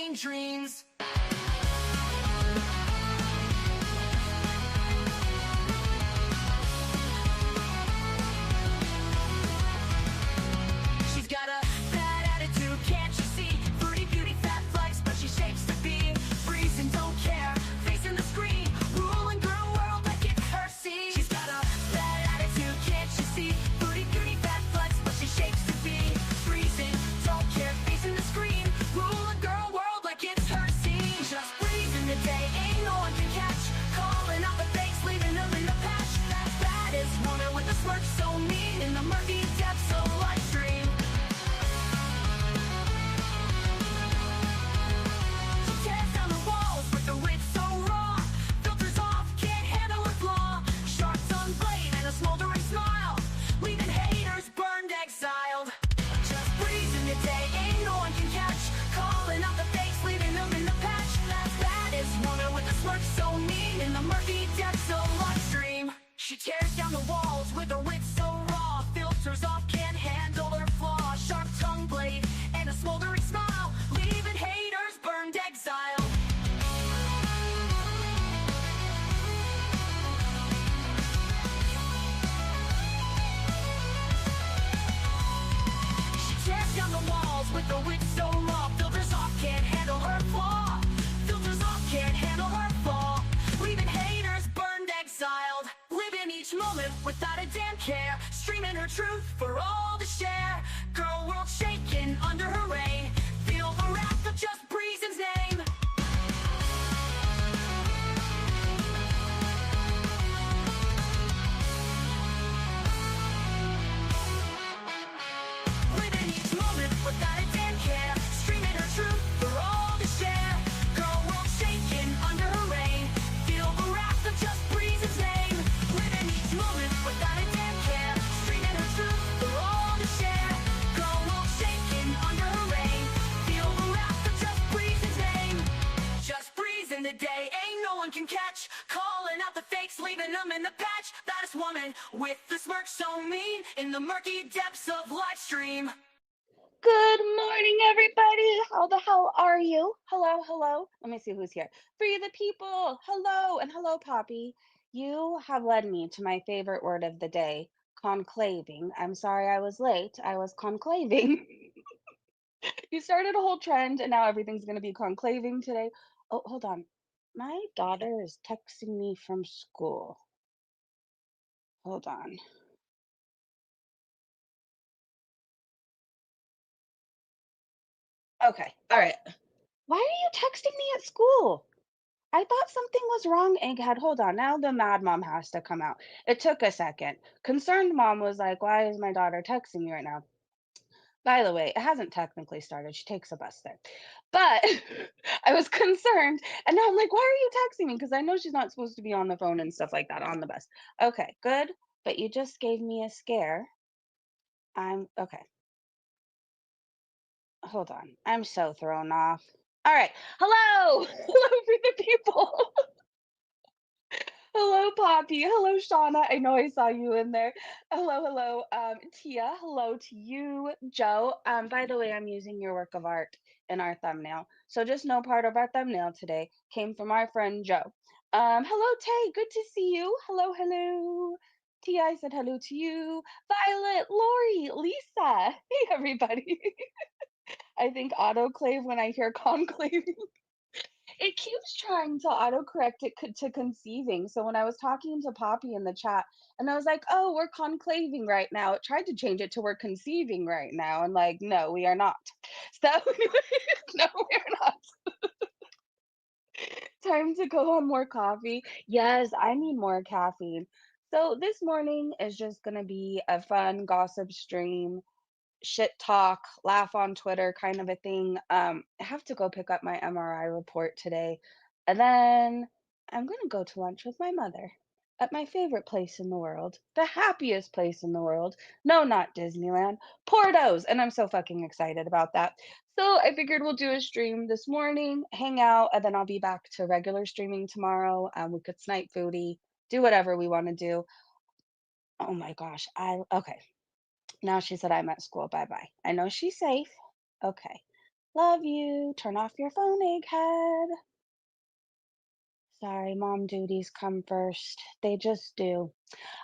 insane dreams. She's got a bad attitude, can't you see? Fruity beauty, fat flex, but she shapes to be. Freezing, don't care, facing the screen. Ruling girl world like it's her scene. She's got a bad attitude, can't you see? Fruity beauty, fat flex, but she shapes to be. Freezing, don't care, facing the screen. Ruling girl world like it's her scene. Just breezing the day, ain't no one can catch. Calling out the fakes, leaving them in the patch. That baddest woman with a smirk so mean in the murky depths of live stream. She tears down the walls with the wit so raw. Filters off, can't handle her flaw. Sharp tongue blade and a smoldering smile, leaving haters burned, exiled. Just breezing the day, ain't no one can catch. Calling out the fakes, leaving them in the patch. That baddest woman with a smirk so mean in the murky depths of live stream. She tears down the walls with her wit so raw. Filters off, can't handle her flaw. Sharp tongue blade and a smoldering smile, leaving haters burned, exiled. She tears down the walls with her wit so raw. Filters off, can't handle her flaw. Filters off, can't handle her flaw, leaving haters burned, exiled. Living each moment without a damn care. Streaming her truth for all to share. Girl world shaking under her reign. Feel the wrath of just Breezen's name. Living each moment without a damn care. Streaming her truth for all to share. Girl world shaking under her reign. Feel the wrath of just Breezen's name. Living each moment without a damn care. Streaming her truth for all to share. Girl world shaking under her reign. Feel the wrath of just Breezen's name. Just breezing the day, ain't no one can catch. Calling out the fakes, leaving them in the patch. Baddest woman with the smirk so mean in the murky depths of live stream. Good morning, everybody. How the hell are you? Hello, hello. Let me see who's here. Free the people. Hello, and hello, Poppy. You have led me to my favorite word of the day, conclaving. I'm sorry I was late. I was conclaving. You started a whole trend, and now everything's going to be conclaving today. Oh, hold on. My daughter is texting me from school. Hold on. Okay, all right. Why are you texting me at school? I thought something was wrong, Egghead. Hold on. Now the mad mom has to come out. It took a second. Concerned mom was like, why is my daughter texting me right now? By the way, it hasn't technically started. She takes a bus there. But I was concerned. And now I'm like, why are you texting me? Because I know she's not supposed to be on the phone and stuff like that on the bus. Okay, good. But you just gave me a scare. I'm okay. Hold on. I'm so thrown off. All right. Hello. Hello for the people. Hello, Poppy. Hello, Shauna. I know I saw you in there. Hello, hello, Tia. Hello to you, Joe. By the way, I'm using your work of art in our thumbnail. So just know part of our thumbnail today came from our friend Joe. Hello, Tay. Good to see you. Hello, hello. Tia, I said hello to you. Violet, Lori, Lisa. Hey, everybody. I think autoclave when I hear conclave. It keeps trying to autocorrect it to conceiving. So when I was talking to Poppy in the chat and I was like, oh, we're conclaving right now, it tried to change it to we're conceiving right now. And like, no, we are not. So no, we're not. Time to go on more coffee. Yes, I need more caffeine. So this morning is just going to be a fun gossip stream, shit talk, laugh on Twitter kind of a thing. I have to go pick up my MRI report today. And then I'm going to go to lunch with my mother at my favorite place in the world, the happiest place in the world. No, not Disneyland, Portos. And I'm so fucking excited about that. So I figured we'll do a stream this morning, hang out, and then I'll be back to regular streaming tomorrow. We could snipe Foodie, do whatever we want to do. Oh my gosh. Okay. Now she said I'm at school. Bye bye. I know she's safe. Okay. Love you. Turn off your phone, egghead. Sorry, mom duties come first. They just do.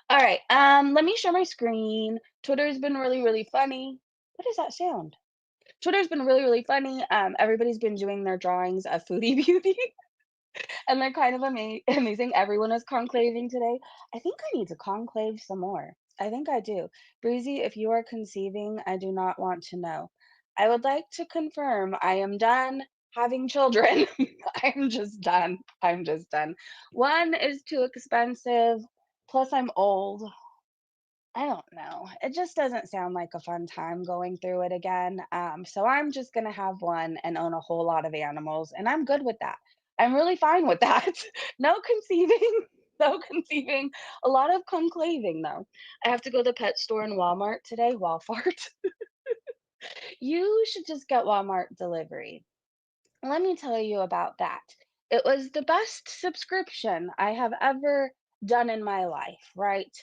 All right. Let me share my screen. Twitter's been really, really funny. What is that sound? Twitter's been really, really funny. Everybody's been doing their drawings of foodie beauty. And they're kind of amazing. Everyone is conclaving today. I think I need to conclave some more. I think I do. Breezy, if you are conceiving, I do not want to know. I would like to confirm I am done having children. I'm just done. I'm just done. One is too expensive. Plus, I'm old. I don't know. It just doesn't sound like a fun time going through it again. So I'm just gonna have one and own a whole lot of animals, and I'm good with that. I'm really fine with that. No conceiving, no conceiving. A lot of conclaving though. I have to go to the pet store in Walmart today. Walmart. You should just get Walmart delivery. Let me tell you about that. It was the best subscription I have ever done in my life, right?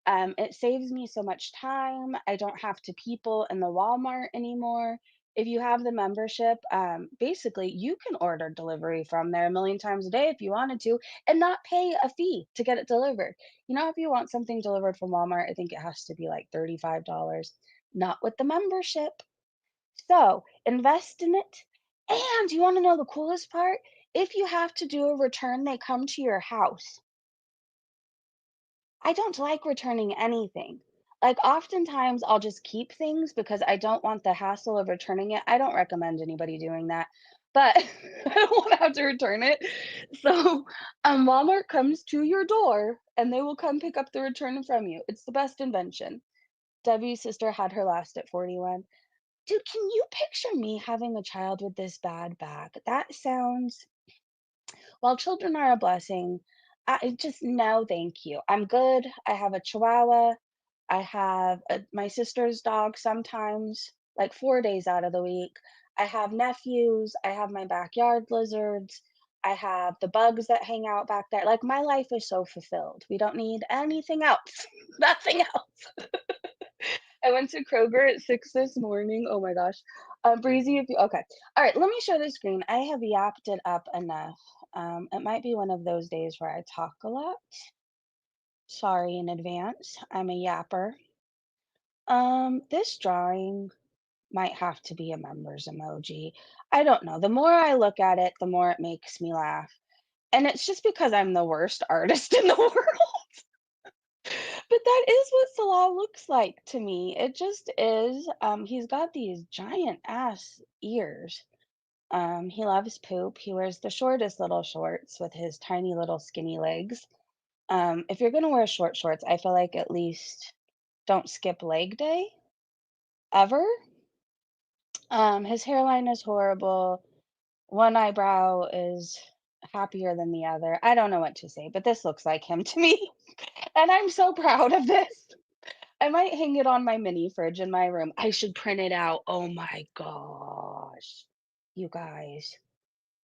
It saves me so much time. I don't have to people in the Walmart anymore. If you have the membership, basically you can order delivery from there a million times a day if you wanted to and not pay a fee to get it delivered. You know, if you want something delivered from Walmart, I think it has to be like $35. Not with the membership. So invest in it. And you want to know the coolest part? If you have to do a return, they come to your house. I don't like returning anything. Like, oftentimes, I'll just keep things because I don't want the hassle of returning it. I don't recommend anybody doing that, but I don't want to have to return it. So, Walmart comes to your door and they will come pick up the return from you. It's the best invention. Debbie's sister had her last at 41. Dude, can you picture me having a child with this bad back? That sounds while children are a blessing, I just no, thank you. I'm good. I have a chihuahua. I have my sister's dog sometimes, like 4 days out of the week. I have nephews. I have my backyard lizards. I have the bugs that hang out back there. Like my life is so fulfilled. We don't need anything else. Nothing else. I went to Kroger at 6 this morning. Oh my gosh. Breezy, if you okay. All right, let me show the screen. I have yapped it up enough. It might be one of those days where I talk a lot. Sorry in advance. I'm a yapper. This drawing might have to be a members emoji. I don't know. The more I look at it, the more it makes me laugh. And it's just because I'm the worst artist in the world. But that is what Salah looks like to me. It just is. He's got these giant ass ears. He loves poop. He wears the shortest little shorts with his tiny little skinny legs. If you're gonna wear short shorts, I feel like at least don't skip leg day ever. His hairline is horrible. One eyebrow is happier than the other. I don't know what to say, but this looks like him to me. And I'm so proud of this. I might hang it on my mini fridge in my room. I should print it out. Oh my gosh. You guys,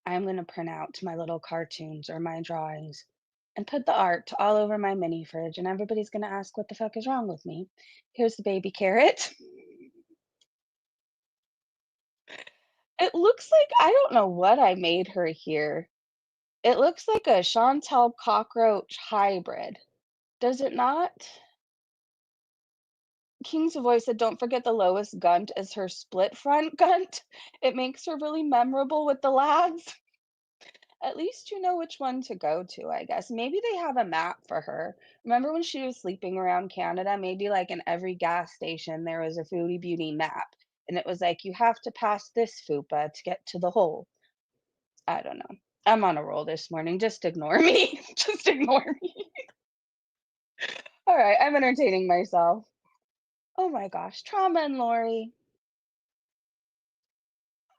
I'm gonna print out my little cartoons or my drawings and put the art all over my mini fridge, and everybody's gonna ask what the fuck is wrong with me. Here's the baby carrot. It looks like I don't know what I made her here. It looks like a Chantel cockroach hybrid. Does it not? King's voice said, "Don't forget the lowest gunt is her split front gunt. It makes her really memorable with the lads." At least you know which one to go to, I guess. Maybe they have a map for her. Remember when she was sleeping around Canada? Maybe like in every gas station there was a Foodie Beauty map, and it was like you have to pass this fupa to get to the hole. I don't know. I'm on a roll this morning. Just ignore me. Just ignore me. All right, I'm entertaining myself. Oh my gosh, Trauma and Lori.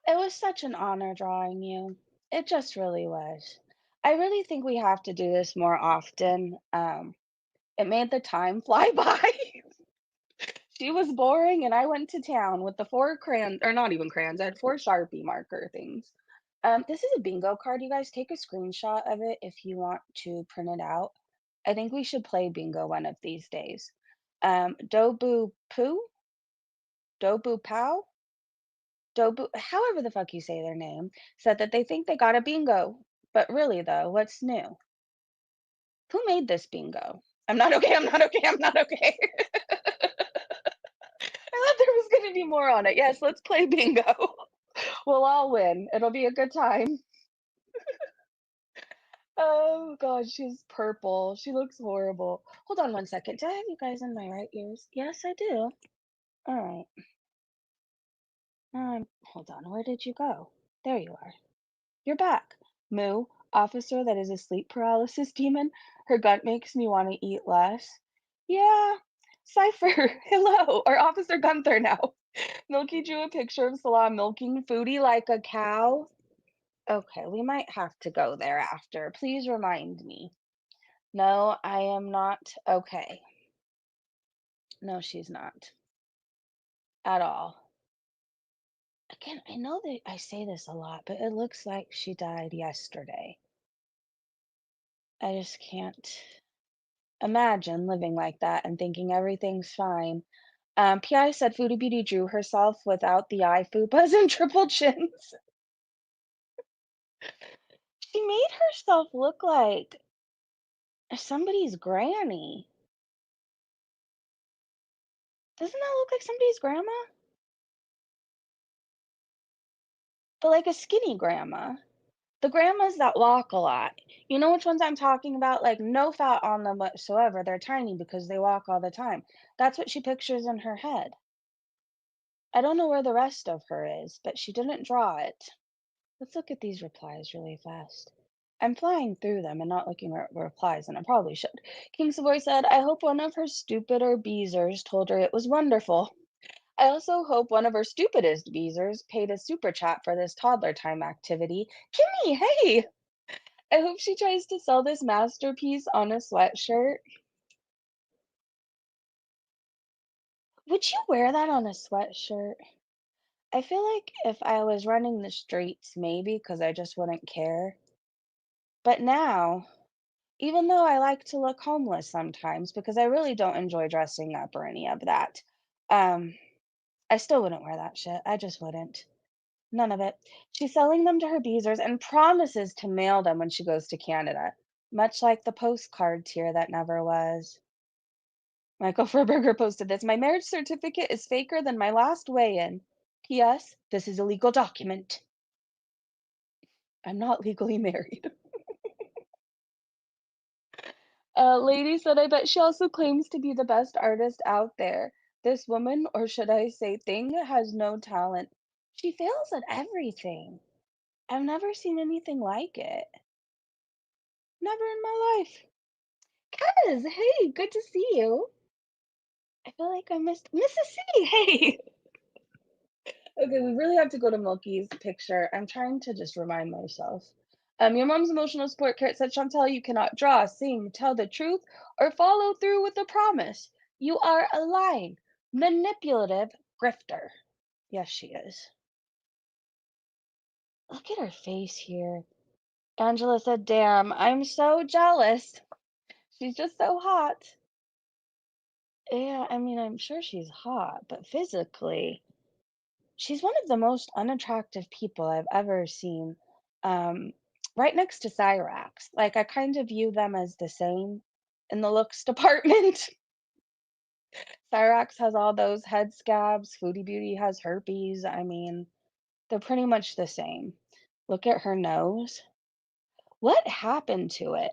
It was such an honor drawing you. It just really was. I really think we have to do this more often. It made the time fly by. She was boring, and I went to town with the 4 crayons, or not even crayons, I had 4 Sharpie marker things. This is a bingo card, you guys. Take a screenshot of it if you want to print it out. I think we should play bingo one of these days. Dobu Poo? Dobu Pow? Dobu however the fuck you say their name, said that they think they got a bingo. But really though, what's new? Who made this bingo? I'm not okay, I'm not okay, I'm not okay. I thought there was gonna be more on it. Yes, let's play bingo. We'll all win. It'll be a good time. Oh god, she's purple. She looks horrible. Hold on one second. Do I have you guys in my right ears? Yes, I do. All right. Hold on. Where did you go? There you are. You're back. Moo, officer that is a sleep paralysis demon. Her gut makes me want to eat less. Yeah. Cypher, hello. Or Officer Gunther now. Milky drew a picture of Salah milking Foodie like a cow. Okay, we might have to go there after. Please remind me. No, I am not okay. No, she's not at all. Again, I know that I say this a lot, but it looks like she died yesterday. I just can't imagine living like that and thinking everything's fine. PI said Foodie Beauty drew herself without the eye fupas and triple chins. She made herself look like somebody's granny. Doesn't that look like somebody's grandma? But like a skinny grandma. The grandmas that walk a lot. You know which ones I'm talking about? Like, no fat on them whatsoever. They're tiny because they walk all the time. That's what she pictures in her head. I don't know where the rest of her is, but she didn't draw it. Let's look at these replies really fast. I'm flying through them and not looking at replies, and I probably should. King Savoy said, I hope one of her stupider beezers told her it was wonderful. I also hope one of her stupidest beezers paid a super chat for this toddler time activity. Kimmy, hey! I hope she tries to sell this masterpiece on a sweatshirt. Would you wear that on a sweatshirt? I feel like if I was running the streets, maybe, because I just wouldn't care. But now, even though I like to look homeless sometimes, because I really don't enjoy dressing up or any of that, um, I still wouldn't wear that shit. I just wouldn't. None of it. She's selling them to her beezers and promises to mail them when she goes to Canada, much like the postcard tier that never was. Michael Furberger posted this. My marriage certificate is faker than my last weigh-in. P.S. This is a legal document. I'm not legally married. Lady said, I bet she also claims to be the best artist out there. This woman, or should I say thing, has no talent. She fails at everything. I've never seen anything like it. Never in my life. Kaz, hey, good to see you. I feel like I missed Mrs. C. Hey. Okay, we really have to go to Milky's picture. I'm trying to just remind myself. Your mom's emotional support carrot said, Chantel, you cannot draw, sing, tell the truth, or follow through with a promise. You are a lying, manipulative grifter. Yes, she is. Look at her face here. Angela said, damn, I'm so jealous. She's just so hot. Yeah, I mean, I'm sure she's hot, but physically, she's one of the most unattractive people I've ever seen, um, right next to Cyrax. Like, I kind of view them as the same in the looks department. Cyrax has all those head scabs, Foodie Beauty has herpes. I mean, they're pretty much the same. Look at her nose. What happened to it?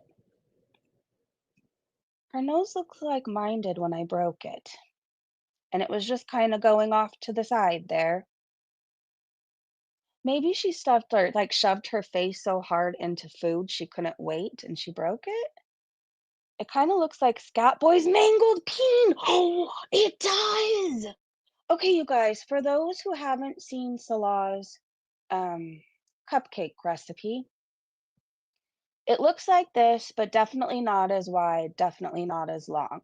Her nose looks like mine did when I broke it, and it was just kind of going off to the side there. Maybe she stuffed or, like, shoved her face so hard into food she couldn't wait and she broke it? It kinda looks like Scatboy's mangled peen! Oh, it does! Okay, you guys, for those who haven't seen Salah's, um, cupcake recipe, it looks like this, but definitely not as wide, definitely not as long.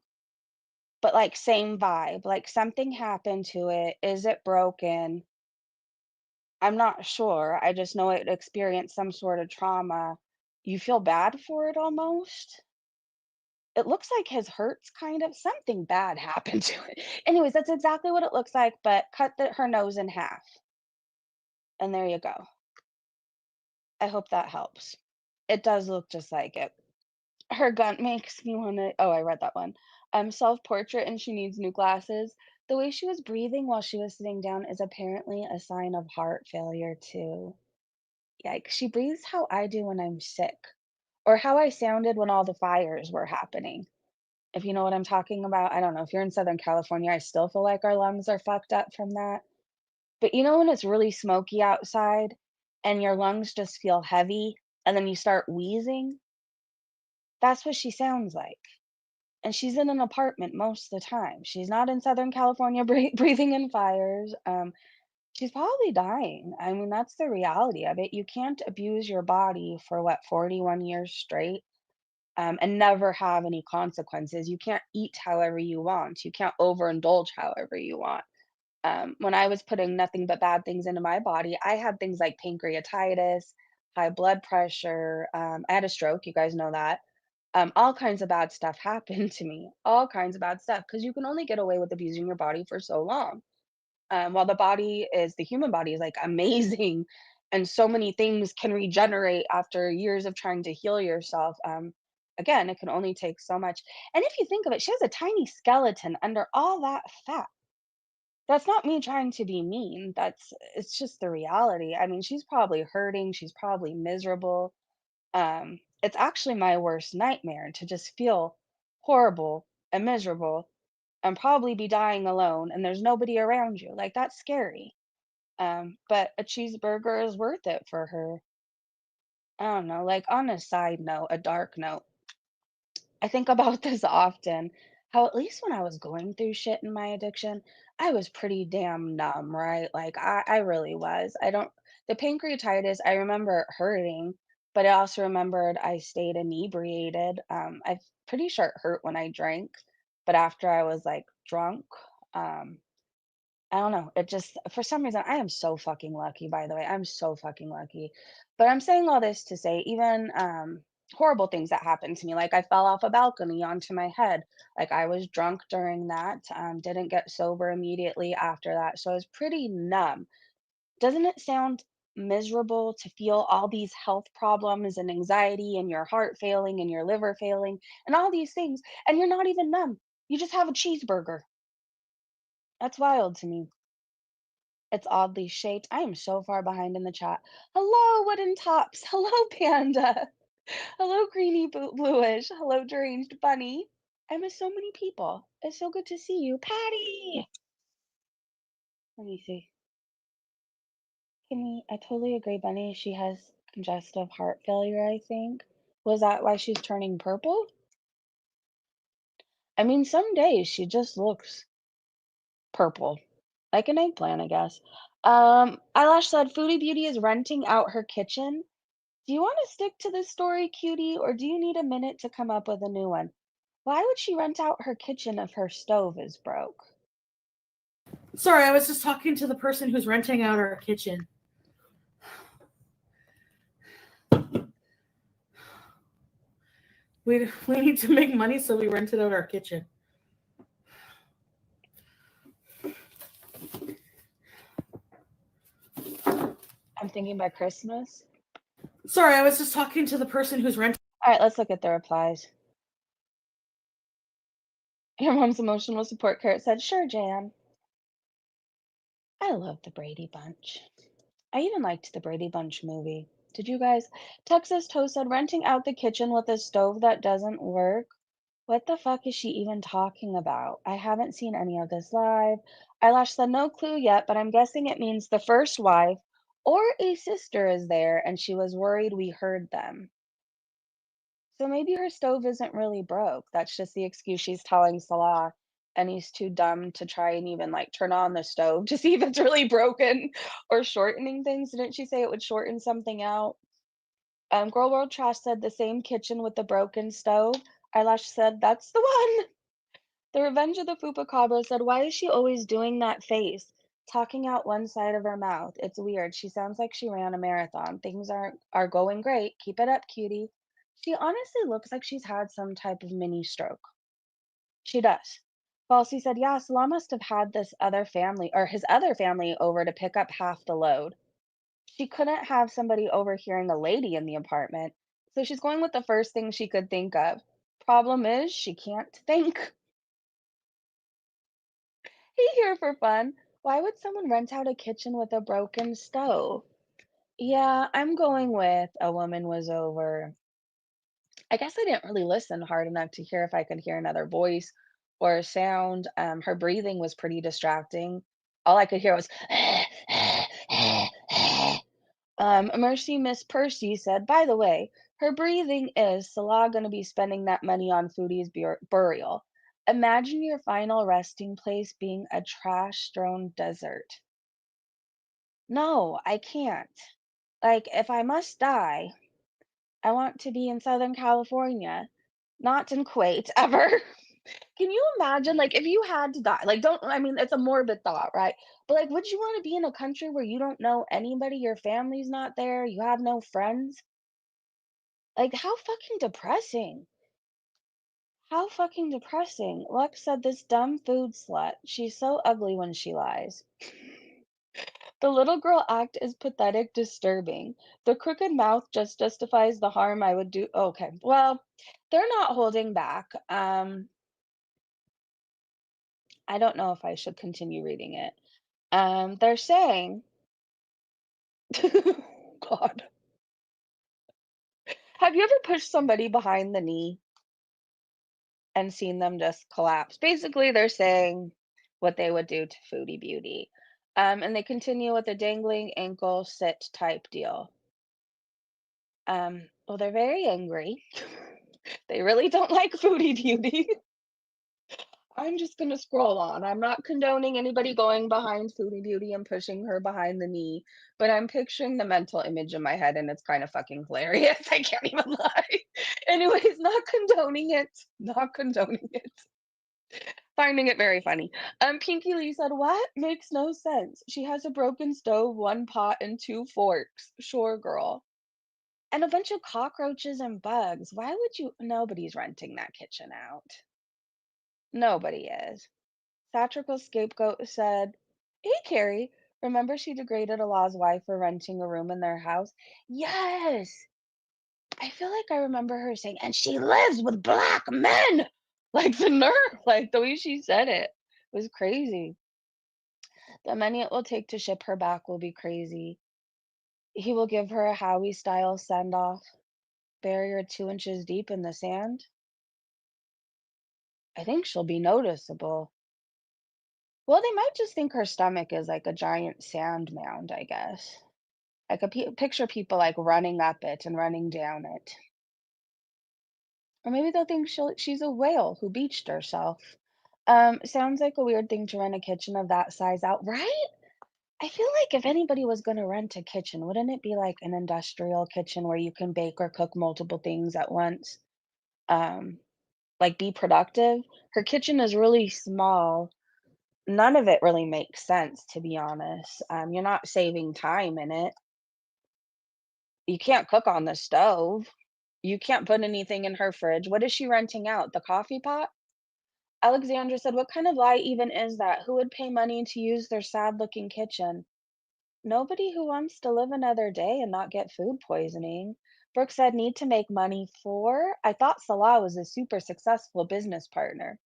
But, like, same vibe, like, something happened to it. Is it broken? I'm not sure. I just know it experienced some sort of trauma. You feel bad for it almost. It looks like his hurts kind of something bad happened to it. Anyways, that's exactly what it looks like, but cut her nose in half. And there you go. I hope that helps. It does look just like it. Her gut makes me wanna oh, I read that one. Self-portrait and she needs new glasses. The way she was breathing while she was sitting down is apparently a sign of heart failure too. Yikes, she breathes how I do when I'm sick, or how I sounded when all the fires were happening. If you know what I'm talking about, I don't know, if you're in Southern California, I still feel like our lungs are fucked up from that. But you know when it's really smoky outside and your lungs just feel heavy and then you start wheezing? That's what she sounds like. And she's in an apartment most of the time. She's not in Southern California breathing in fires. She's probably dying. I mean, that's the reality of it. You can't abuse your body for what, 41 years straight, and never have any consequences. You can't eat however you want. You can't overindulge however you want. When I was putting nothing but bad things into my body, I had things like pancreatitis, high blood pressure. I had a stroke. You guys know that. All kinds of bad stuff happened to me. All kinds of bad stuff because you can only get away with abusing your body for so long. While the human body is like amazing, and so many things can regenerate after years of trying to heal yourself. Again, it can only take so much. And if you think of it, she has a tiny skeleton under all that fat. That's not me trying to be mean, it's just the reality. I mean, she's probably hurting, she's probably miserable. It's actually my worst nightmare to just feel horrible and miserable and probably be dying alone and there's nobody around you, like, that's scary. But a cheeseburger is worth it for her. I don't know, like, on a side note, a dark note, I think about this often, how at least when I was going through shit in my addiction, I was pretty damn numb, right? Like I really was. I don't the pancreatitis, I remember it hurting, but I also remembered I stayed inebriated. I'm pretty sure it hurt when I drank, but after I was like drunk, um, I don't know. It just for some reason I am so fucking lucky, by the way. I'm so fucking lucky. But I'm saying all this to say even horrible things that happened to me, like I fell off a balcony onto my head. Like I was drunk during that, didn't get sober immediately after that. So I was pretty numb. Doesn't it sound miserable to feel all these health problems and anxiety and your heart failing and your liver failing and all these things and you're not even numb. You just have a cheeseburger. That's wild to me. It's oddly shaped. I am so far behind in the chat. Hello, Wooden Tops. Hello, Panda. Hello, Greeny Bluish. Hello, Deranged Bunny. I miss so many people. It's so good to see you. Patty! Let me see. I totally agree, Bunny. She has congestive heart failure, I think. Was that why she's turning purple? I mean, some days she just looks purple. Like an eggplant, I guess. Eyelash said Foodie Beauty is renting out her kitchen. Do you want to stick to this story, cutie, or do you need a minute to come up with a new one? Why would she rent out her kitchen if her stove is broke? Sorry, I was just talking to the person who's renting out our kitchen. We need to make money, so we rented out our kitchen. I'm thinking by Christmas. Sorry, I was just talking to the person who's renting. All right, let's look at the replies. Your mom's emotional support carrot said, sure, Jan. I love the Brady Bunch. I even liked the Brady Bunch movie. Did you guys? Texas Toast said, renting out the kitchen with a stove that doesn't work. What the fuck is she even talking about? I haven't seen any of this live. Eyelash said, no clue yet, but I'm guessing it means the first wife or a sister is there and she was worried we heard them. So maybe her stove isn't really broke. That's just the excuse she's telling Salah. And he's too dumb to try and even like turn on the stove to see if it's really broken or shortening things. Didn't she say it would shorten something out? Girl World Trash said the same kitchen with the broken stove. Eyelash said, that's the one. The Revenge of the Fupacabra said, why is she always doing that face? Talking out one side of her mouth. It's weird. She sounds like she ran a marathon. Things are going great. Keep it up, cutie. She honestly looks like she's had some type of mini stroke. She does. Falsey said, yeah, Salah must have had this other family or his other family over to pick up half the load. She couldn't have somebody overhearing a lady in the apartment, so she's going with the first thing she could think of. Problem is, she can't think. Hey, here for fun. Why would someone rent out a kitchen with a broken stove? Yeah, I'm going with a woman was over. I guess I didn't really listen hard enough to hear if I could hear another voice or a sound. Her breathing was pretty distracting. All I could hear was Mercy Miss Percy said, by the way, her breathing is Salah gonna be spending that money on Foodie's burial. Imagine your final resting place being a trash-strewn desert. No, I can't. Like, if I must die, I want to be in Southern California, not in Kuwait ever. Can you imagine, like, if you had to die? Like, don't I mean, it's a morbid thought, right? But, like, would you wanna be in a country where you don't know anybody, your family's not there, you have no friends? Like, how fucking depressing. How fucking depressing. Lex said, "This dumb food slut. She's so ugly when she lies." The little girl act is pathetic, disturbing. The crooked mouth just justifies the harm I would do. Okay, well, they're not holding back. I don't know if I should continue reading it. They're saying, God, have you ever pushed somebody behind the knee and seen them just collapse? Basically, they're saying what they would do to Foodie Beauty. And they continue with a dangling ankle sit type deal. Well, they're very angry. They really don't like Foodie Beauty. I'm just gonna scroll on. I'm not condoning anybody going behind Foodie Beauty and pushing her behind the knee, but I'm picturing the mental image in my head and it's kind of fucking hilarious. I can't even lie. Anyways, not condoning it. Not condoning it. Finding it very funny. Pinky Lee said, "What? Makes no sense. She has a broken stove, one pot, and two forks. Sure, girl. And a bunch of cockroaches and bugs. Why would you? Nobody's renting that kitchen out. Nobody is." Satirical Scapegoat said, "Hey, Carrie, remember she degraded Allah's wife for renting a room in their house?" Yes! I feel like I remember her saying, "And she lives with black men!" Like the nerve, like the way she said it was crazy. The money it will take to ship her back will be crazy. He will give her a Howie style send off, bury her 2 inches deep in the sand. I think she'll be noticeable. Well, they might just think her stomach is like a giant sand mound, I guess. I could picture people like running up it and running down it. Or maybe they'll think she's a whale who beached herself. Sounds like a weird thing to rent a kitchen of that size out, right? I feel like if anybody was gonna rent a kitchen, wouldn't it be like an industrial kitchen where you can bake or cook multiple things at once? Um, like be productive. Her kitchen is really small. None of it really makes sense, to be honest. You're not saving time in it. You can't cook on the stove. You can't put anything in her fridge. What is she renting out? The coffee pot? Alexandra said, "What kind of lie even is that? Who would pay money to use their sad looking kitchen?" Nobody who wants to live another day and not get food poisoning. Brooke said, "Need to make money for?" I thought Salah was a super successful business partner.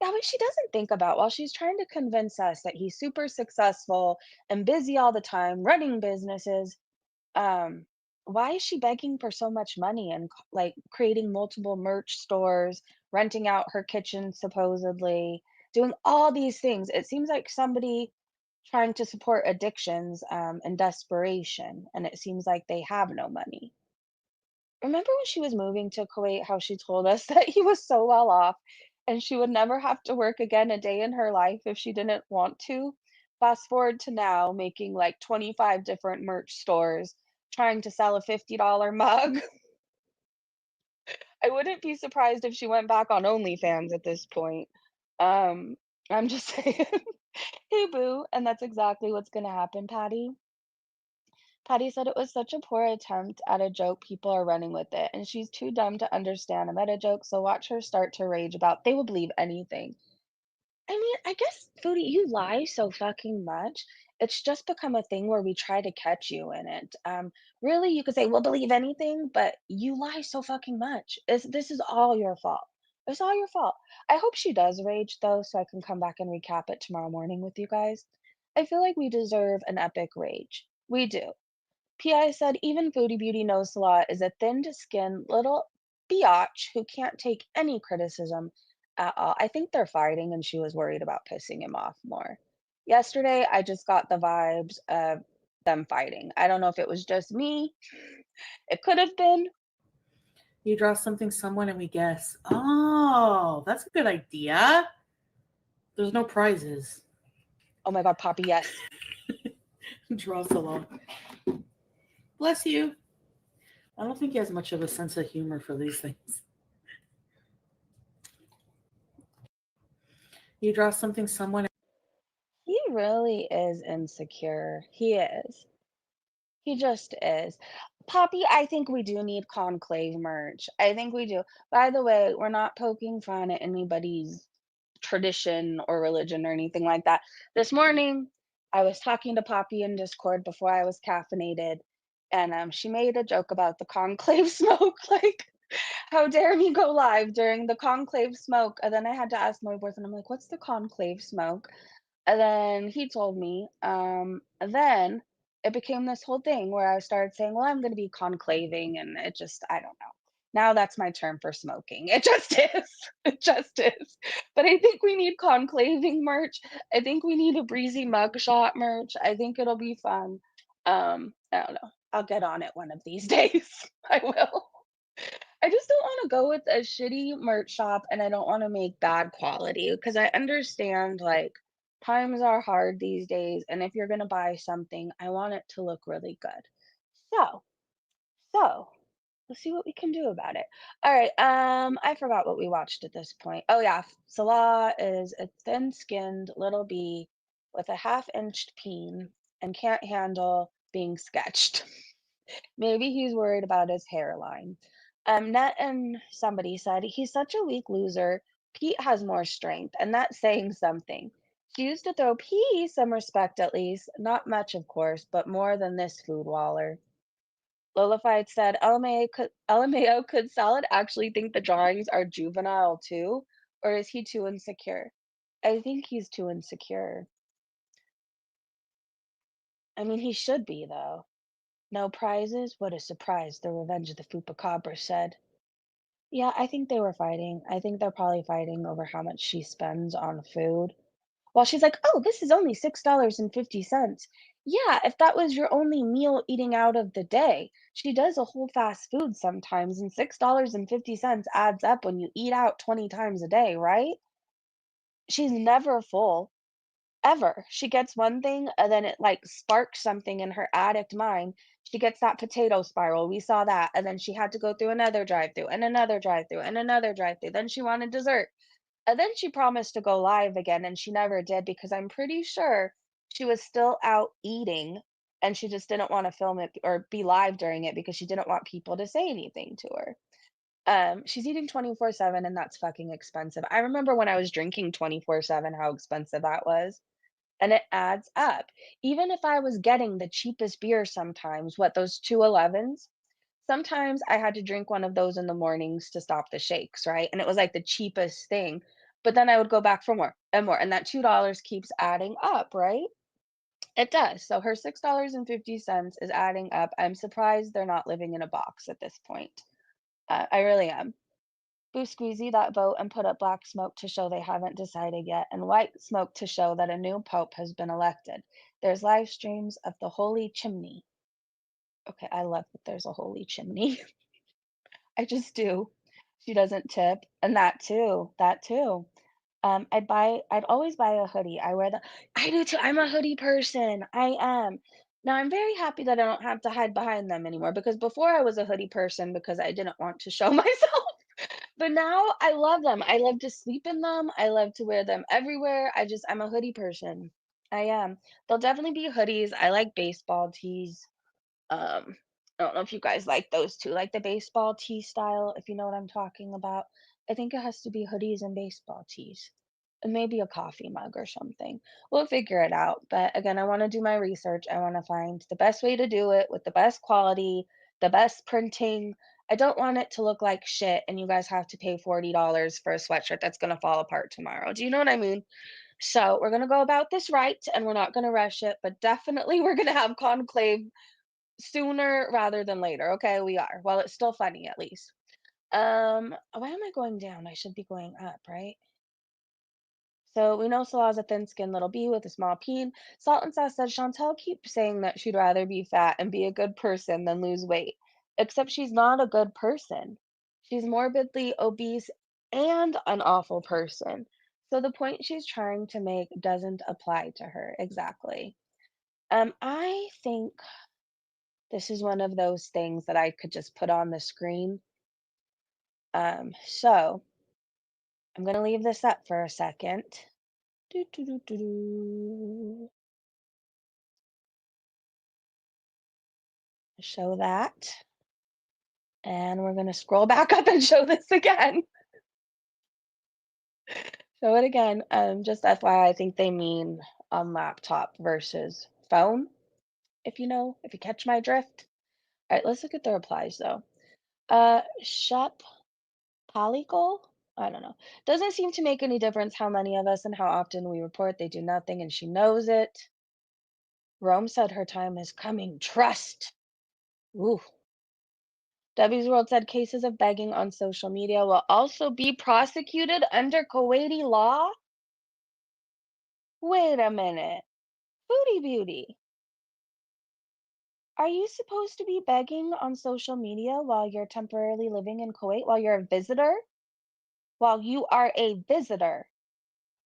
Yeah, but she doesn't think about while she's trying to convince us that he's super successful and busy all the time running businesses. Um, why is she begging for so much money and like creating multiple merch stores, renting out her kitchen supposedly, doing all these things? It seems like somebody trying to support addictions and desperation, and it seems like they have no money. Remember when she was moving to Kuwait, how she told us that he was so well off and she would never have to work again a day in her life if she didn't want to? Fast forward to now, making like 25 different merch stores, trying to sell a $50 mug. I wouldn't be surprised if she went back on OnlyFans at this point. Um, I'm just saying, hey boo, and that's exactly what's gonna happen, Patty. Patty said it was such a poor attempt at a joke, people are running with it, and she's too dumb to understand a meta joke, so watch her start to rage about they will believe anything. I mean, I guess, Foodie, you lie so fucking much, It's just become a thing where we try to catch you in it. Really, you could say, "We'll believe anything," but you lie so fucking much. This is all your fault. It's all your fault. I hope she does rage though, so I can come back and recap it tomorrow morning with you guys. I feel like we deserve an epic rage. We do. PI said even Foodie Beauty knows Salah is a thin-skinned little biatch who can't take any criticism at all. I think they're fighting and she was worried about pissing him off more. Yesterday, I just got the vibes of them fighting. I don't know if it was just me. It could have been. You draw something, someone, and we guess. Oh, that's a good idea. There's no prizes. Oh my God, Poppy, yes. Draw Salah. Bless you. I don't think he has much of a sense of humor for these things. You draw something, someone. He really is insecure. He is. He just is. Poppy, I think we do need conclave merch. I think we do. By the way, we're not poking fun at anybody's tradition or religion or anything like that. This morning, I was talking to Poppy in Discord before I was caffeinated, and she made a joke about the conclave smoke. Like, how dare me go live during the conclave smoke? And then I had to ask my boyfriend, I'm like, what's the conclave smoke? And then he told me, and then it became this whole thing where I started saying, "Well, I'm gonna be conclaving," and it just I don't know. Now that's my term for smoking. It just is. It just is. But I think we need conclaving merch. I think we need a breezy mugshot merch. I think it'll be fun. I don't know. I'll get on it one of these days. I will. I just don't wanna go with a shitty merch shop, and I don't wanna make bad quality because I understand, like, times are hard these days, and if you're gonna buy something, I want it to look really good. So so, let's see what we can do about it. Alright, I forgot what we watched at this point. Oh, yeah, Salah is a thin-skinned little bee with a half-inched peen and can't handle being sketched. Maybe he's worried about his hairline. Net and somebody said, he's such a weak loser. Pete has more strength, and that's saying something. She used to throw P some respect at least. Not much, of course, but more than this food waller. Lilified said, LMAO, could Salad actually think the drawings are juvenile too? Or is he too insecure? I think he's too insecure. I mean, he should be, though. No prizes? What a surprise, the Revenge of the Fupacabra said. Yeah, I think they were fighting. I think they're probably fighting over how much she spends on food. Well, she's like, "Oh, this is only $6.50." Yeah, if that was your only meal eating out of the day. She does a whole fast food sometimes, and $6.50 adds up when you eat out 20 times a day, right? She's never full. Ever. She gets one thing, and then it, like, sparks something in her addict mind. She gets that potato spiral, we saw that, and then she had to go through another drive-through, and another drive-through, and another drive-through, then she wanted dessert, and then she promised to go live again, and she never did because I'm pretty sure she was still out eating, and she just didn't wanna film it or be live during it because she didn't want people to say anything to her. She's eating 24/7, and that's fucking expensive. I remember when I was drinking 24/7, how expensive that was. And it adds up. Even if I was getting the cheapest beer sometimes, what, those 2.11s? Sometimes I had to drink one of those in the mornings to stop the shakes, right? And it was like the cheapest thing. But then I would go back for more and more. And that $2 keeps adding up, right? It does. So her $6.50 is adding up. I'm surprised they're not living in a box at this point. I really am. Blue squeezy that vote and put up black smoke to show they haven't decided yet, and white smoke to show that a new pope has been elected. There's live streams of the holy chimney. Okay, I love that there's a holy chimney. I just do. She doesn't tip, and that too. That too. I'd always buy a hoodie. I do too. I'm a hoodie person. I am. Now I'm very happy that I don't have to hide behind them anymore because before I was a hoodie person because I didn't want to show myself. But now I love them. I love to sleep in them. I love to wear them everywhere. I'm a hoodie person. I am. There'll definitely be hoodies. I like baseball tees. I don't know if you guys like those too, like the baseball tee style, if you know what I'm talking about. I think it has to be hoodies and baseball tees. maybe a coffee mug or something. We'll figure it out. But again, I want to do my research. I want to find the best way to do it with the best quality, the best printing. I don't want it to look like shit and you guys have to pay $40 for a sweatshirt that's going to fall apart tomorrow. Do you know what I mean? So we're going to go about this right and we're not going to rush it, but definitely we're going to have conclave sooner rather than later. Okay, we are. Well, it's still funny at least. Why am I going down? I should be going up, right? So we know Salah's a thin-skinned little bee with a small peen. Salt and Sauce said Chantel keeps saying that she'd rather be fat and be a good person than lose weight. Except she's not a good person. She's morbidly obese and an awful person. So the point she's trying to make doesn't apply to her exactly. I think this is one of those things that I could just put on the screen. So I'm gonna leave this up for a second. Do, do, do, do, do. Show that. And we're gonna scroll back up and show this again. Show it again. Just FYI, I think they mean on laptop versus phone, if you catch my drift. All right, let's look at the replies though. Shep Polycol? I don't know. Doesn't seem to make any difference how many of us and how often we report they do nothing and she knows it. Rome said her time is coming. Trust. Ooh. Debbie's World said cases of begging on social media will also be prosecuted under Kuwaiti law. Wait a minute. Foodie Beauty, are you supposed to be begging on social media while you're temporarily living in Kuwait, while you're a visitor? While you are a visitor.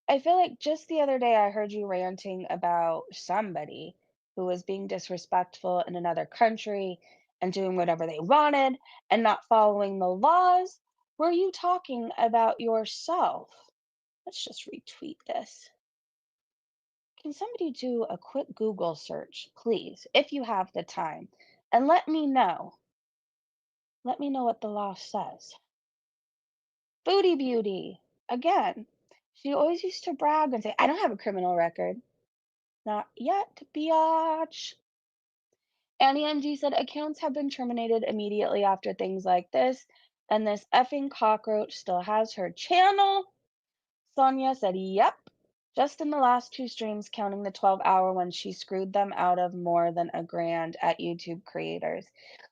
I feel like just the other day I heard you ranting about somebody who was being disrespectful in another country and doing whatever they wanted and not following the laws. Were you talking about yourself? Let's just retweet this. Can somebody do a quick Google search, please, if you have the time, and let me know? Let me know what the law says. Foodie Beauty, again, she always used to brag and say, I don't have a criminal record. Not yet, biatch. Annie MG said accounts have been terminated immediately after things like this, and this effing cockroach still has her channel. Sonia said, yep. Just in the last two streams, counting the 12-hour one, she screwed them out of more than $1,000 at YouTube creators.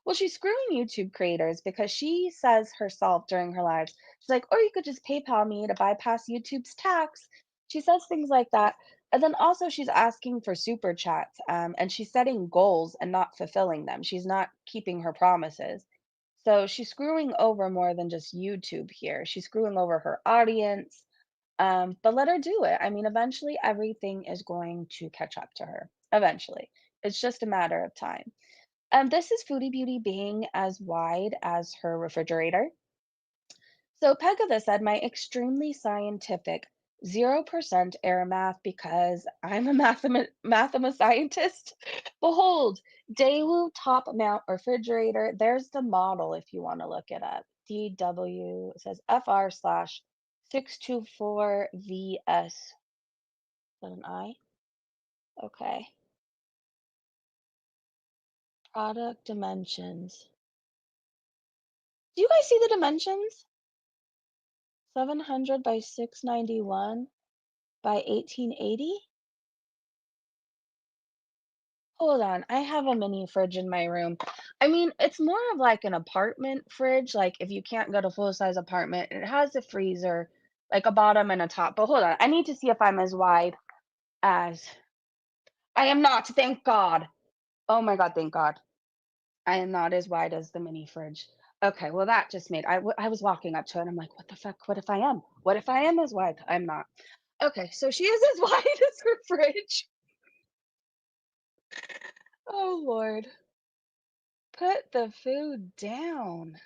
Well, she's screwing YouTube creators because she says herself during her lives, she's like, or you could just PayPal me to bypass YouTube's tax. She says things like that. And then also she's asking for super chats, and she's setting goals and not fulfilling them. She's not keeping her promises. So she's screwing over more than just YouTube here. She's screwing over her audience, but let her do it. I mean, eventually everything is going to catch up to her. Eventually. It's just a matter of time. This is Foodie Beauty being as wide as her refrigerator. So Pegada said, my extremely scientific 0% error math because I'm a mathema scientist. Behold, Daewoo top mount refrigerator. There's the model if you want to look it up. DW, it says FR slash 624VS. Is that an I? Okay. Product dimensions. Do you guys see the dimensions? 700 by 691 by 1880? Hold on, I have a mini fridge in my room. I mean, it's more of like an apartment fridge, like if you can't get a full-size apartment, it has a freezer, like a bottom and a top. But hold on, I need to see if I'm as wide as I am not, thank God. Oh my God, thank God. I am not as wide as the mini fridge. Okay, well that just made I was walking up to it and I'm like, what the fuck? What if I am? What if I am as wide? I'm not. Okay, so she is as wide as her fridge. Oh Lord. Put the food down.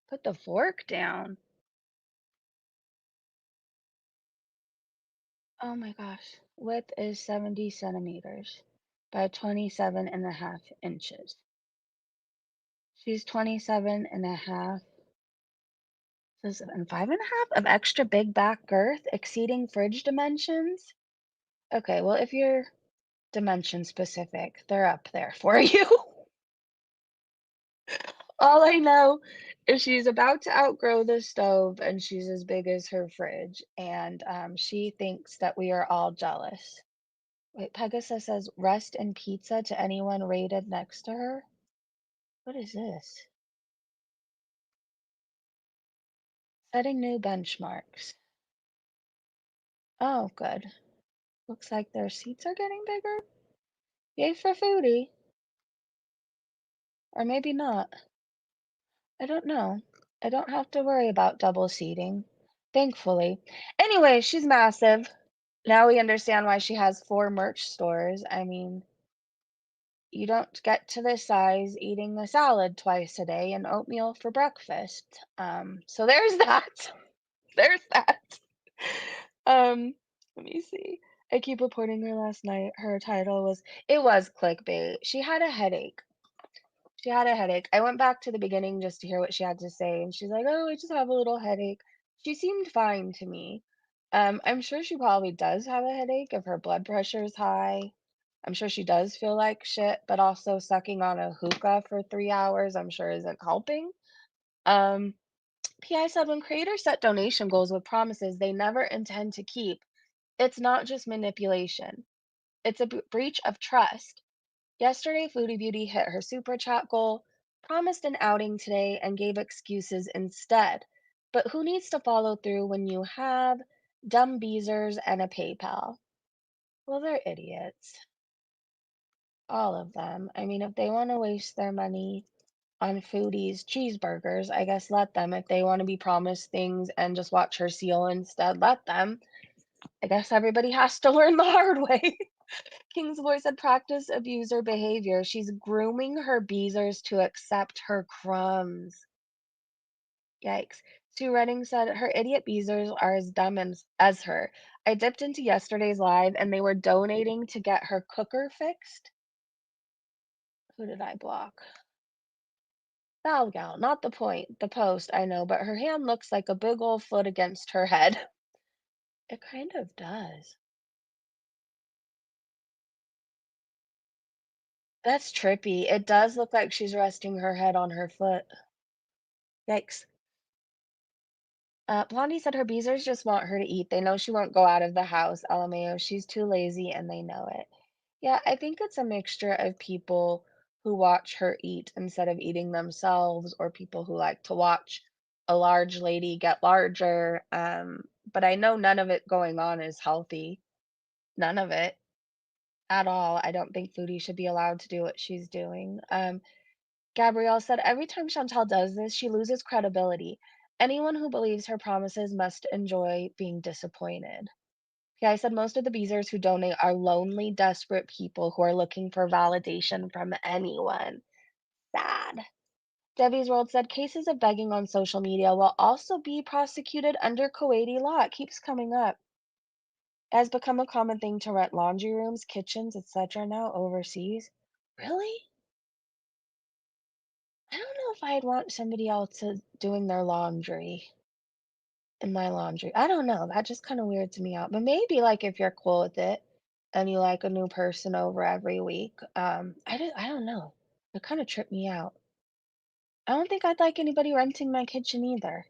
Put the fork down. Oh my gosh. Width is 70 centimeters by 27.5 inches. She's 27.5 Says, and 5.5 of extra big back girth exceeding fridge dimensions. Okay, well, if you're dimension specific, they're up there for you. All I know is she's about to outgrow the stove and she's as big as her fridge. And she thinks that we are all jealous. Wait, Pegasus says rest and pizza to anyone rated next to her. What is this? Setting new benchmarks. Oh, good. Looks like their seats are getting bigger. Yay for Foodie. Or maybe not. I don't know. I don't have to worry about double seating. Thankfully. Anyway, she's massive. Now we understand why she has 4 merch stores. I mean, you don't get to this size eating a salad twice a day and oatmeal for breakfast. So there's that. There's that. Let me see. I keep reporting her last night. Her title was, it was clickbait. She had a headache. She had a headache. I went back to the beginning just to hear what she had to say, and she's like, "Oh, I just have a little headache." She seemed fine to me. I'm sure she probably does have a headache if her blood pressure is high. I'm sure she does feel like shit, but also sucking on a hookah for 3 hours, I'm sure isn't helping. Um, PI said when creators set donation goals with promises they never intend to keep, it's not just manipulation, it's a breach of trust. Yesterday, Foodie Beauty hit her super chat goal, promised an outing today, and gave excuses instead. But who needs to follow through when you have dumb beezers and a PayPal? Well, they're idiots. All of them. I mean, if they want to waste their money on Foodie's cheeseburgers, I guess let them. If they want to be promised things and just watch her seal instead, let them. I guess everybody has to learn the hard way. King's voice said practice abuser behavior. She's grooming her beezers to accept her crumbs. Yikes. Sue Redding said her idiot beezers are as dumb as her. I dipped into yesterday's live and they were donating to get her cooker fixed. Who did I block? Val Gal, not the point. The post, I know, but her hand looks like a big old foot against her head. It kind of does. That's trippy. It does look like she's resting her head on her foot. Yikes. Blondie said her beezers just want her to eat. They know she won't go out of the house. LMAO, she's too lazy and they know it. Yeah, I think it's a mixture of people who watch her eat instead of eating themselves, or people who like to watch a large lady get larger. But I know none of it going on is healthy. None of it at all. I don't think Foodie should be allowed to do what she's doing. Gabrielle said, every time Chantal does this, she loses credibility. Anyone who believes her promises must enjoy being disappointed. Yeah, I said most of the beezers who donate are lonely, desperate people who are looking for validation from anyone. Sad. Debbie's World said cases of begging on social media will also be prosecuted under Kuwaiti law. It keeps coming up. It has become a common thing to rent laundry rooms, kitchens, etc. now overseas. Really? I don't know if I'd want somebody else doing their laundry in my laundry. I don't know. That just kind of weirds me out. But maybe like if you're cool with it and you like a new person over every week. I don't know. It kind of tripped me out. I don't think I'd like anybody renting my kitchen either.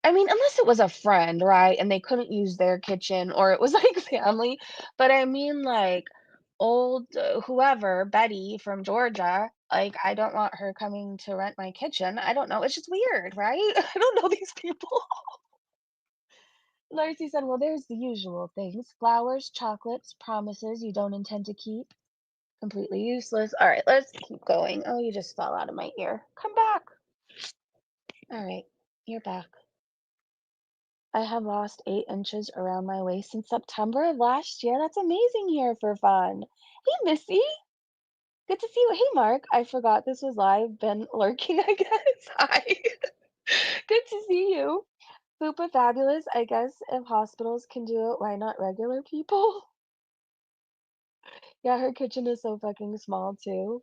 I mean, unless it was a friend, right? And they couldn't use their kitchen or it was like family. But I mean, like old whoever, Betty from Georgia, like I don't want her coming to rent my kitchen. I don't know. It's just weird, right? I don't know these people. Darcy said, well, there's the usual things flowers, chocolates, promises you don't intend to keep. Completely useless. All right, let's keep going. Oh, you just fell out of my ear. Come back. All right, you're back. I have lost 8 inches around my waist since September of last year. That's amazing here for fun. Hey, Missy. Good to see you. Hey, Mark. I forgot this was live. Been lurking, I guess. Hi. Good to see you. Fupa fabulous. I guess if hospitals can do it, why not regular people? Yeah, her kitchen is so fucking small too.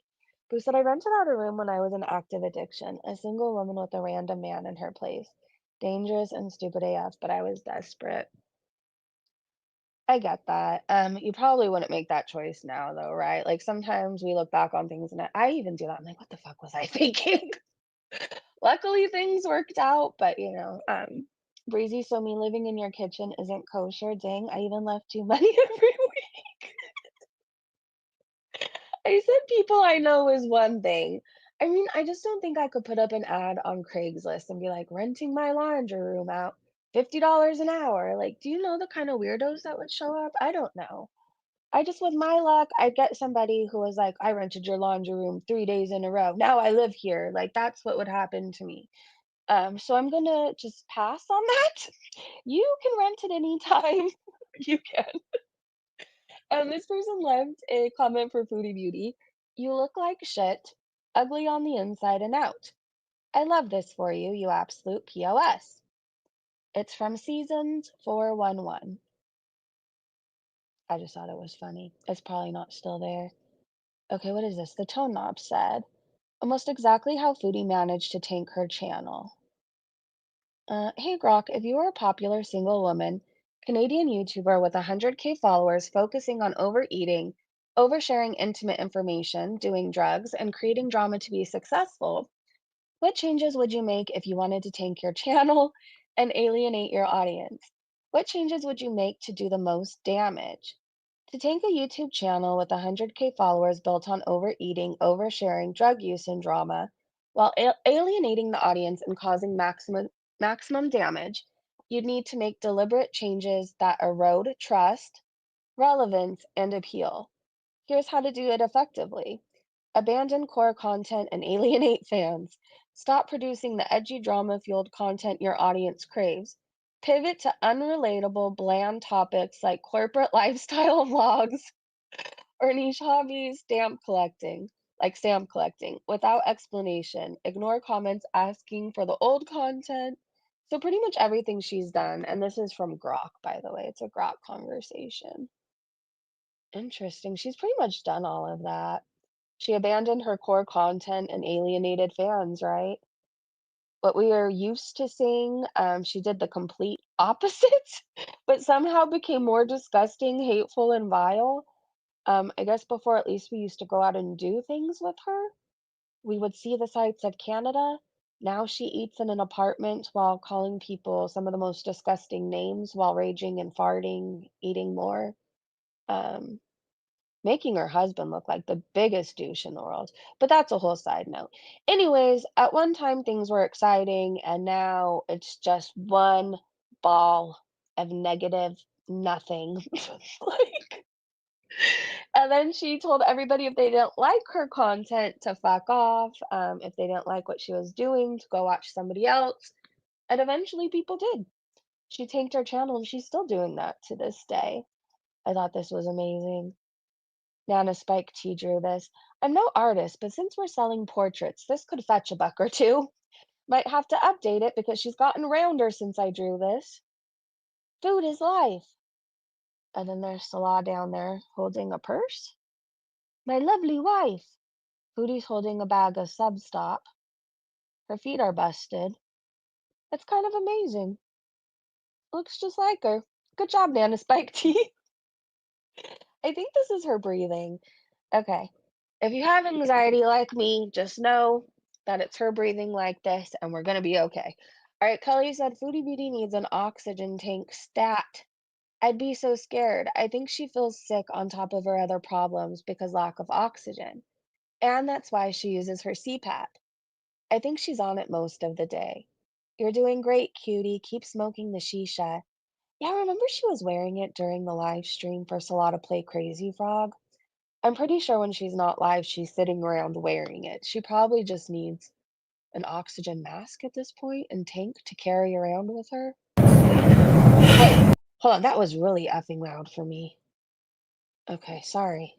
Boo said I rented out a room when I was in active addiction. A single woman with a random man in her place. Dangerous and stupid AF, but I was desperate. I get that. You probably wouldn't make that choice now, though, right? Like sometimes we look back on things, and I even do that. I'm like, what the fuck was I thinking? Luckily, things worked out, but Breezy, so me living in your kitchen isn't kosher. Dang, I even left you money every week. I said people I know is one thing. I mean, I just don't think I could put up an ad on Craigslist and be like, renting my laundry room out, $50 an hour. Like, do you know the kind of weirdos that would show up? I don't know. I just, with my luck, I'd get somebody who was like, I rented your laundry room 3 days in a row. Now I live here. Like, that's what would happen to me. So I'm gonna just pass on that. You can rent it anytime. You can. This person left a comment for Foodie Beauty. You look like shit, ugly on the inside and out. I love this for you, you absolute POS. It's from Seasons 411. I just thought it was funny. It's probably not still there. Okay, what is this? The Tone Knob said, almost exactly how Foodie managed to tank her channel. Hey Grok, if you are a popular single woman, Canadian YouTuber with 100K followers focusing on overeating, oversharing intimate information, doing drugs, and creating drama to be successful, what changes would you make if you wanted to tank your channel and alienate your audience? What changes would you make to do the most damage? To tank a YouTube channel with 100K followers built on overeating, oversharing, drug use, and drama, while alienating the audience and causing maximum damage, you'd need to make deliberate changes that erode trust, relevance, and appeal. Here's how to do it effectively. Abandon core content and alienate fans. Stop producing the edgy drama-fueled content your audience craves. Pivot to unrelatable, bland topics like corporate lifestyle vlogs or niche hobbies, stamp collecting, without explanation. Ignore comments asking for the old content. So pretty much everything she's done, and this is from Grok, by the way. It's a Grok conversation. Interesting. She's pretty much done all of that. She abandoned her core content and alienated fans, right? What we are used to seeing, she did the complete opposite, but somehow became more disgusting, hateful, and vile. I guess before, at least we used to go out and do things with her. We would see the sights of Canada. Now she eats in an apartment while calling people some of the most disgusting names while raging and farting, eating more. Um, Making her husband look like the biggest douche in the world. But that's a whole side note. Anyways, at one time things were exciting, and now it's just one ball of negative nothing. Like, and then she told everybody if they didn't like her content to fuck off, if they didn't like what she was doing, to go watch somebody else. And eventually people did. She tanked her channel, and she's still doing that to this day. I thought this was amazing. Nana Spike T drew this. I'm no artist, but since we're selling portraits, this could fetch a buck or two. Might have to update it because she's gotten rounder since I drew this. Food is life. And then there's Salah down there holding a purse. My lovely wife. Foodie's holding a bag of Substop. Her feet are busted. It's kind of amazing. Looks just like her. Good job, Nana Spike T. I think this is her breathing. Okay. If you have anxiety like me, just know that it's her breathing like this, and we're gonna be okay. All right, Kelly said Foodie Beauty needs an oxygen tank stat. I'd be so scared. I think she feels sick on top of her other problems because lack of oxygen. And that's why she uses her CPAP. I think she's on it most of the day. You're doing great, cutie. Keep smoking the shisha. Yeah, remember she was wearing it during the live stream for Salah to play Crazy Frog? I'm pretty sure when she's not live, she's sitting around wearing it. She probably just needs an oxygen mask at this point and tank to carry around with her. Wait, hold on. That was really effing loud for me. Okay, sorry.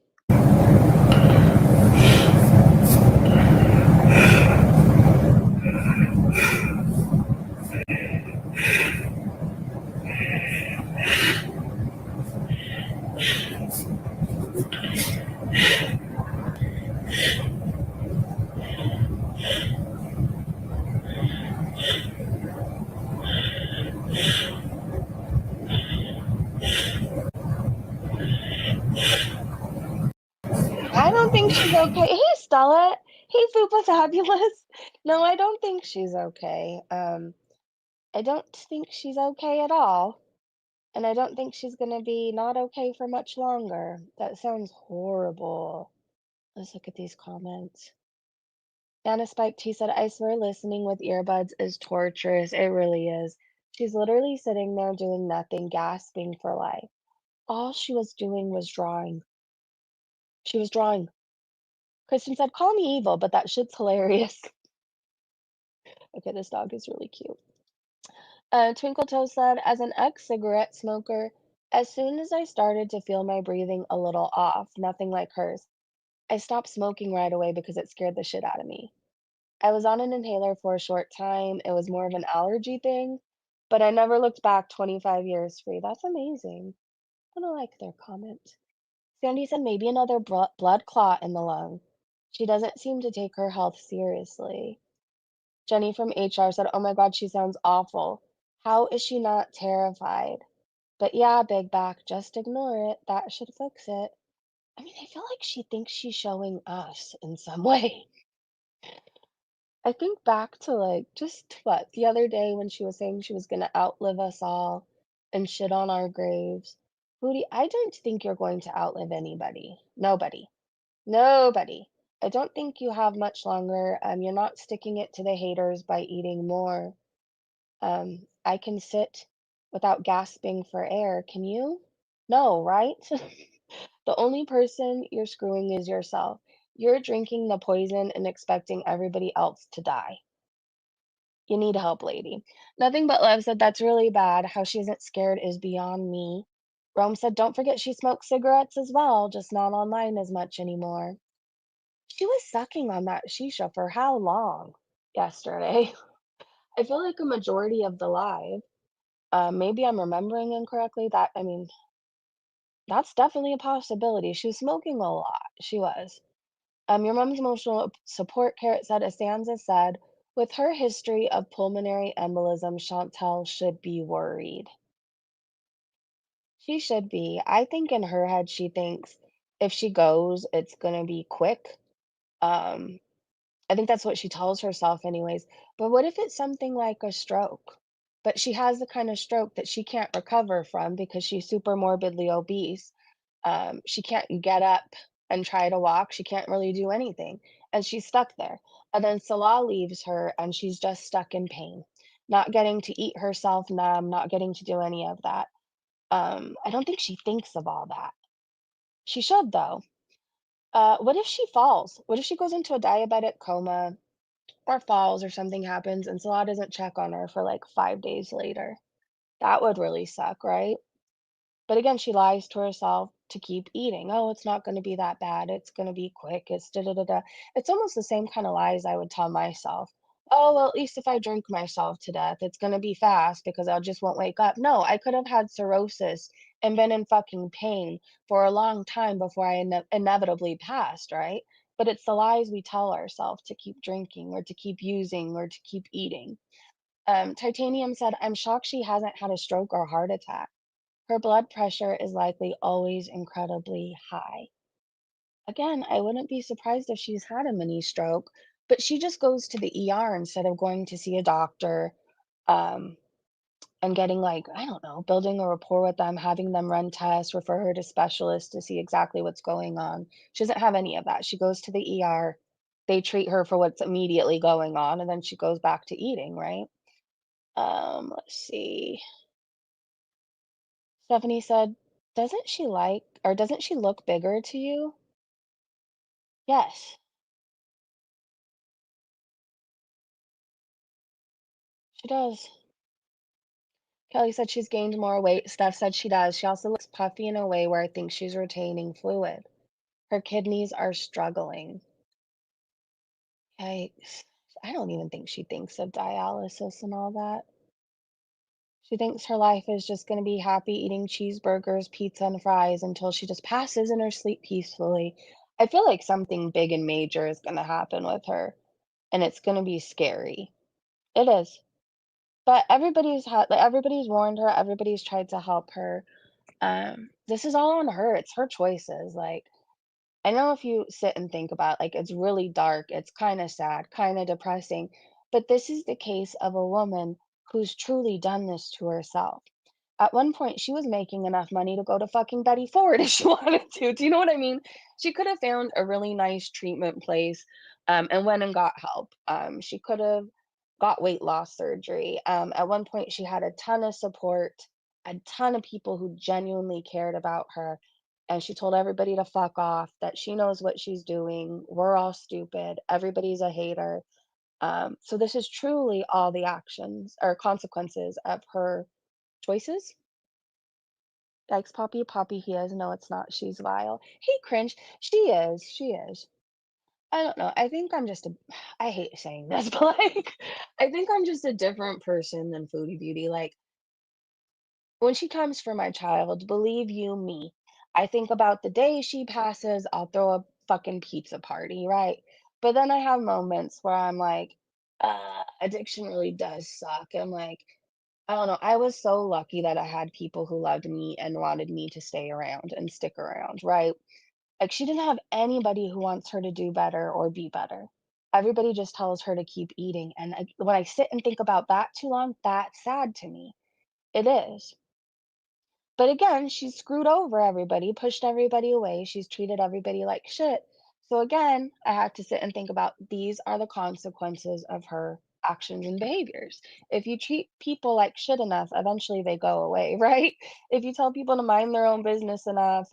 okay? Hey, Stella. Hey, Fupa Fabulous. No, I don't think she's okay. I don't think she's okay at all. And I don't think she's gonna be not okay for much longer. That sounds horrible. Let's look at these comments. Anna Spiked, he said, I swear listening with earbuds is torturous. It really is. She's literally sitting there doing nothing, gasping for life. All she was doing was drawing. She was drawing. Kristen said, call me evil, but that shit's hilarious. Okay, this dog is really cute. Twinkle Toe said, as an ex-cigarette smoker, as soon as I started to feel my breathing a little off, nothing like hers, I stopped smoking right away because it scared the shit out of me. I was on an inhaler for a short time. It was more of an allergy thing, but I never looked back 25 years free. That's amazing. I don't like their comment. Sandy said maybe another blood clot in the lung. She doesn't seem to take her health seriously. Jenny from HR said, oh my God, she sounds awful. How is she not terrified? But yeah, Big Back, just ignore it. That should fix it. I mean, I feel like she thinks she's showing us in some way. I think back to like just what the other day when she was saying she was gonna outlive us all and shit on our graves. Foodie, I don't think you're going to outlive anybody. Nobody. Nobody. I don't think you have much longer. You're not sticking it to the haters by eating more. I can sit without gasping for air. Can you? No, right? The only person you're screwing is yourself. You're drinking the poison and expecting everybody else to die. You need help, lady. Nothing but love said that's really bad. How she isn't scared is beyond me. Rome said, don't forget she smokes cigarettes as well, just not online as much anymore. She was sucking on that shisha for how long yesterday? I feel like a majority of the live. Maybe I'm remembering incorrectly. I mean, that's definitely a possibility. She was smoking a lot. She was. Your mom's emotional support carrot said, Asanza said, with her history of pulmonary embolism, Chantel should be worried. She should be. I think in her head, she thinks if she goes, it's going to be quick. Um, I think that's what she tells herself, anyways. But what if it's something like a stroke? But she has the kind of stroke that she can't recover from because she's super morbidly obese. She can't get up and try to walk. She can't really do anything. And she's stuck there. And then Salah leaves her and she's just stuck in pain, not getting to eat herself numb, not getting to do any of that. I don't think she thinks of all that. She should, though. What if she falls? What if she goes into a diabetic coma or falls or something happens and Salah doesn't check on her for like 5 days later? That would really suck, right? But again, she lies to herself to keep eating. Oh, it's not going to be that bad. It's going to be quick. It's da da da da. It's almost the same kind of lies I would tell myself. Oh, well, at least if I drink myself to death, it's going to be fast because I just won't wake up. No, I could have had cirrhosis and been in fucking pain for a long time before I inevitably passed, right? But it's the lies we tell ourselves to keep drinking or to keep using or to keep eating. Titanium said, I'm shocked she hasn't had a stroke or heart attack. Her blood pressure is likely always incredibly high. Again, I wouldn't be surprised if she's had a mini stroke, but she just goes to the ER instead of going to see a doctor, um, and getting like, I don't know, building a rapport with them, having them run tests, refer her to specialists to see exactly what's going on. She doesn't have any of that. She goes to the ER, they treat her for what's immediately going on, and then she goes back to eating, right? Let's see. Stephanie said, doesn't she look bigger to you? Yes, she does. Kelly said she's gained more weight. Steph said she does. She also looks puffy in a way where I think she's retaining fluid. Her kidneys are struggling. Yikes. I don't even think she thinks of dialysis and all that. She thinks her life is just going to be happy eating cheeseburgers, pizza, and fries until she just passes in her sleep peacefully. I feel like something big and major is going to happen with her, and it's going to be scary. It is. But everybody's warned her, everybody's tried to help her. This is all on her. It's her choices. Like, I know if you sit and think about, like, it's really dark, it's kind of sad, kind of depressing, but this is the case of a woman who's truly done this to herself. At one point, she was making enough money to go to fucking Betty Ford if she wanted to. Do you know what I mean? She could have found a really nice treatment place, and went and got help. She could have got weight loss surgery. At one point, she had a ton of support, a ton of people who genuinely cared about her. And she told everybody to fuck off, that she knows what she's doing. We're all stupid. Everybody's a hater. So this is truly all the actions or consequences of her choices. Yikes, Poppy. Poppy, he is. No, it's not. She's vile. He cringe. She is. She is. I don't know. I think I'm just a I hate saying this, but, like, I think I'm just a different person than Foodie Beauty. Like, when she comes for my child, believe you me, I think about the day she passes, I'll throw a fucking pizza party, right? But then I have moments where I'm like, addiction really does suck. I'm like, I don't know. I was so lucky that I had people who loved me and wanted me to stay around and stick around, right? Like, she didn't have anybody who wants her to do better or be better. Everybody just tells her to keep eating. And when I sit and think about that too long, that's sad to me. It is. But again, she's screwed over everybody, pushed everybody away. She's treated everybody like shit. So again, I have to sit and think about these are the consequences of her actions and behaviors. If you treat people like shit enough, eventually they go away, right? If you tell people to mind their own business enough,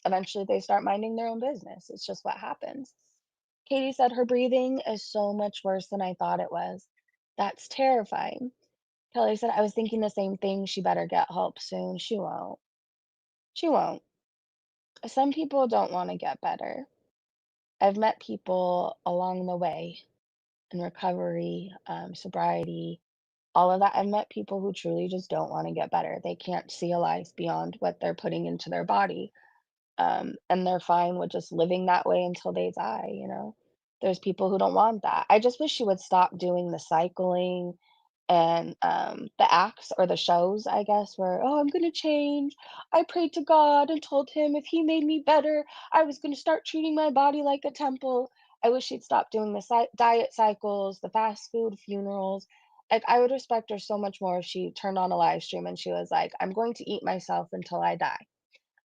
eventually they start minding their own business. It's just what happens. Katie said her breathing is so much worse than I thought it was. That's terrifying. Kelly said, I was thinking the same thing. She better get help soon. She won't. She won't. Some people don't want to get better. I've met people along the way in recovery, sobriety, all of that. I've met people who truly just don't want to get better. They can't see a life beyond what they're putting into their body. And they're fine with just living that way until they die, you know? There's people who don't want that. I just wish she would stop doing the cycling and the acts or the shows, I guess, where, oh, I'm gonna change. I prayed to God and told him if he made me better, I was gonna start treating my body like a temple. I wish she'd stop doing the diet cycles, the fast food funerals. Like, I would respect her so much more if she turned on a live stream and she was like, I'm going to eat myself until I die.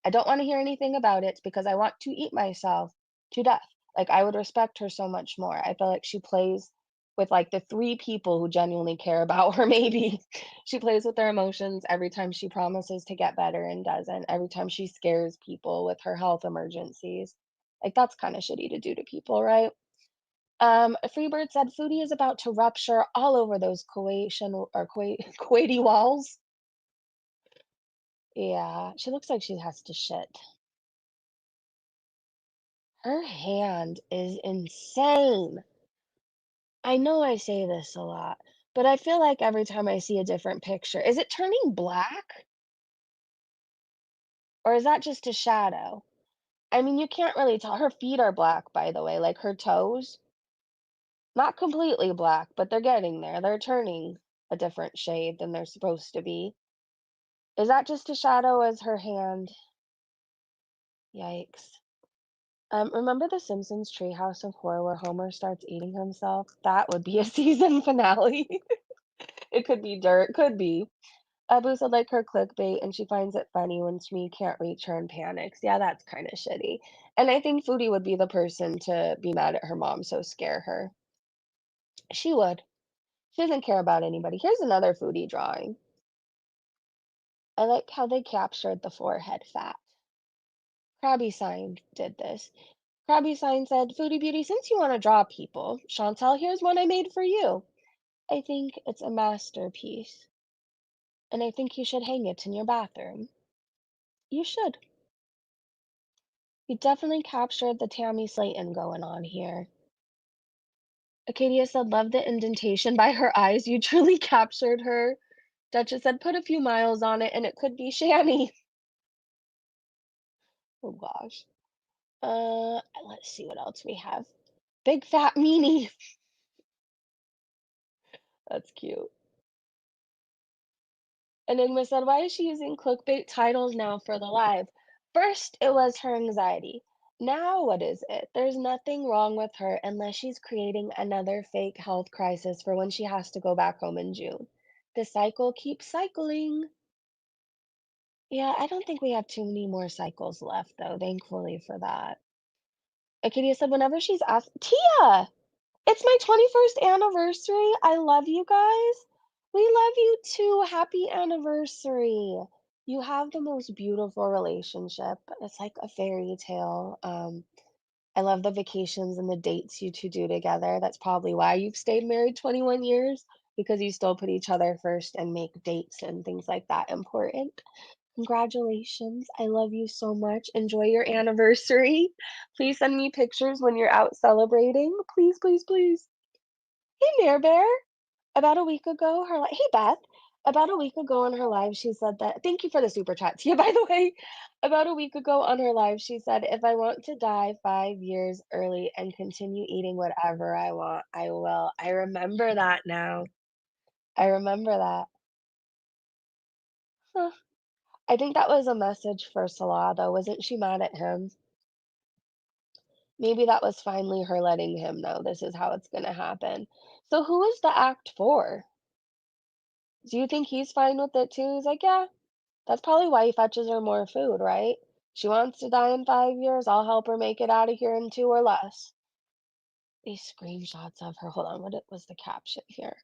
I don't want to hear anything about it because I want to eat myself to death. Like, I would respect her so much more. I feel like she plays with like the three people who genuinely care about her, maybe. She plays with their emotions every time she promises to get better and doesn't, every time she scares people with her health emergencies. Like, that's kind of shitty to do to people, right? Freebird said Foodie is about to rupture all over those Kuwaiti walls. Yeah, she looks like she has to shit. Her hand is insane. I know I say this a lot, but I feel like every time I see a different picture, is it turning black or is that just a shadow? I mean, you can't really tell. Her feet are black, by the way, like her toes. Not completely black, but they're getting there. They're turning a different shade than they're supposed to be. Is that just a shadow as her hand? Yikes. Remember The Simpsons Treehouse of Horror where Homer starts eating himself? That would be a season finale. It could be dirt, could be. Abu said like her clickbait and she finds it funny when Shmi can't reach her and panics. Yeah, that's kind of shitty. And I think Foodie would be the person to be mad at her mom, so scare her. She would. She doesn't care about anybody. Here's another Foodie drawing. I like how they captured the forehead fat. Krabby Sign did this. Krabby Sign said, Foodie Beauty, since you want to draw people, Chantel, here's one I made for you. I think it's a masterpiece, and I think you should hang it in your bathroom. You should. You definitely captured the Tammy Slayton going on here. Acadia said, love the indentation by her eyes. You truly captured her. Duchess said, put a few miles on it and it could be Shanny. Oh gosh. Let's see what else we have. Big fat meanie. That's cute. Enigma said, why is she using clickbait titles now for the live? First, it was her anxiety. Now what is it? There's nothing wrong with her unless she's creating another fake health crisis for when she has to go back home in June. The cycle keeps cycling. Yeah, I don't think we have too many more cycles left, though, thankfully for that. Acadia said whenever she's asked, Tia, it's my 21st anniversary. I love you guys. We love you too. Happy anniversary. You have the most beautiful relationship. It's like a fairy tale. I love the vacations and the dates you two do together. That's probably why you've stayed married 21 years, because you still put each other first and make dates and things like that important. Congratulations. I love you so much. Enjoy your anniversary. Please send me pictures when you're out celebrating. Please, please, please. Hey, Mare Bear. About a week ago, hey, Beth. About a week ago on her live, she said that. Thank you for the super chat, Tia, by the way. About a week ago on her live, she said, if I want to die 5 years early and continue eating whatever I want, I will. I remember that now. I remember that. Huh. I think that was a message for Salah, though. Wasn't she mad at him? Maybe that was finally her letting him know this is how it's going to happen. So who is the act for? Do you think he's fine with it too? He's like, yeah, that's probably why he fetches her more food, right? She wants to die in 5 years. I'll help her make it out of here in 2 or less. These screenshots of her. Hold on, what was the caption here?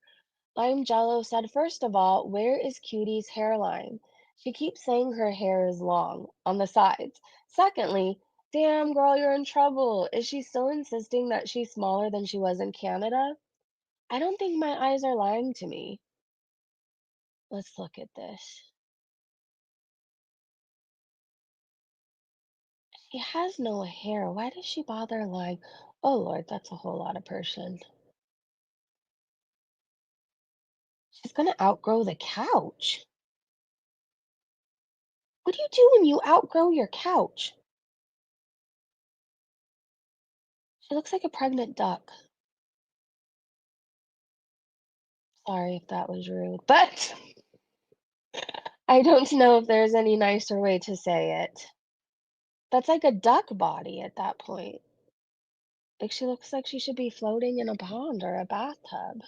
Lime Jello said, first of all, where is Cutie's hairline? She keeps saying her hair is long on the sides. Secondly, damn girl, you're in trouble. Is she still insisting that she's smaller than she was in Canada? I don't think my eyes are lying to me. Let's look at this. She has no hair. Why does she bother lying? Oh Lord, that's a whole lot of person. She's gonna outgrow the couch. What do you do when you outgrow your couch? She looks like a pregnant duck. Sorry if that was rude, but I don't know if there's any nicer way to say it. That's like a duck body at that point. Like she looks like she should be floating in a pond or a bathtub.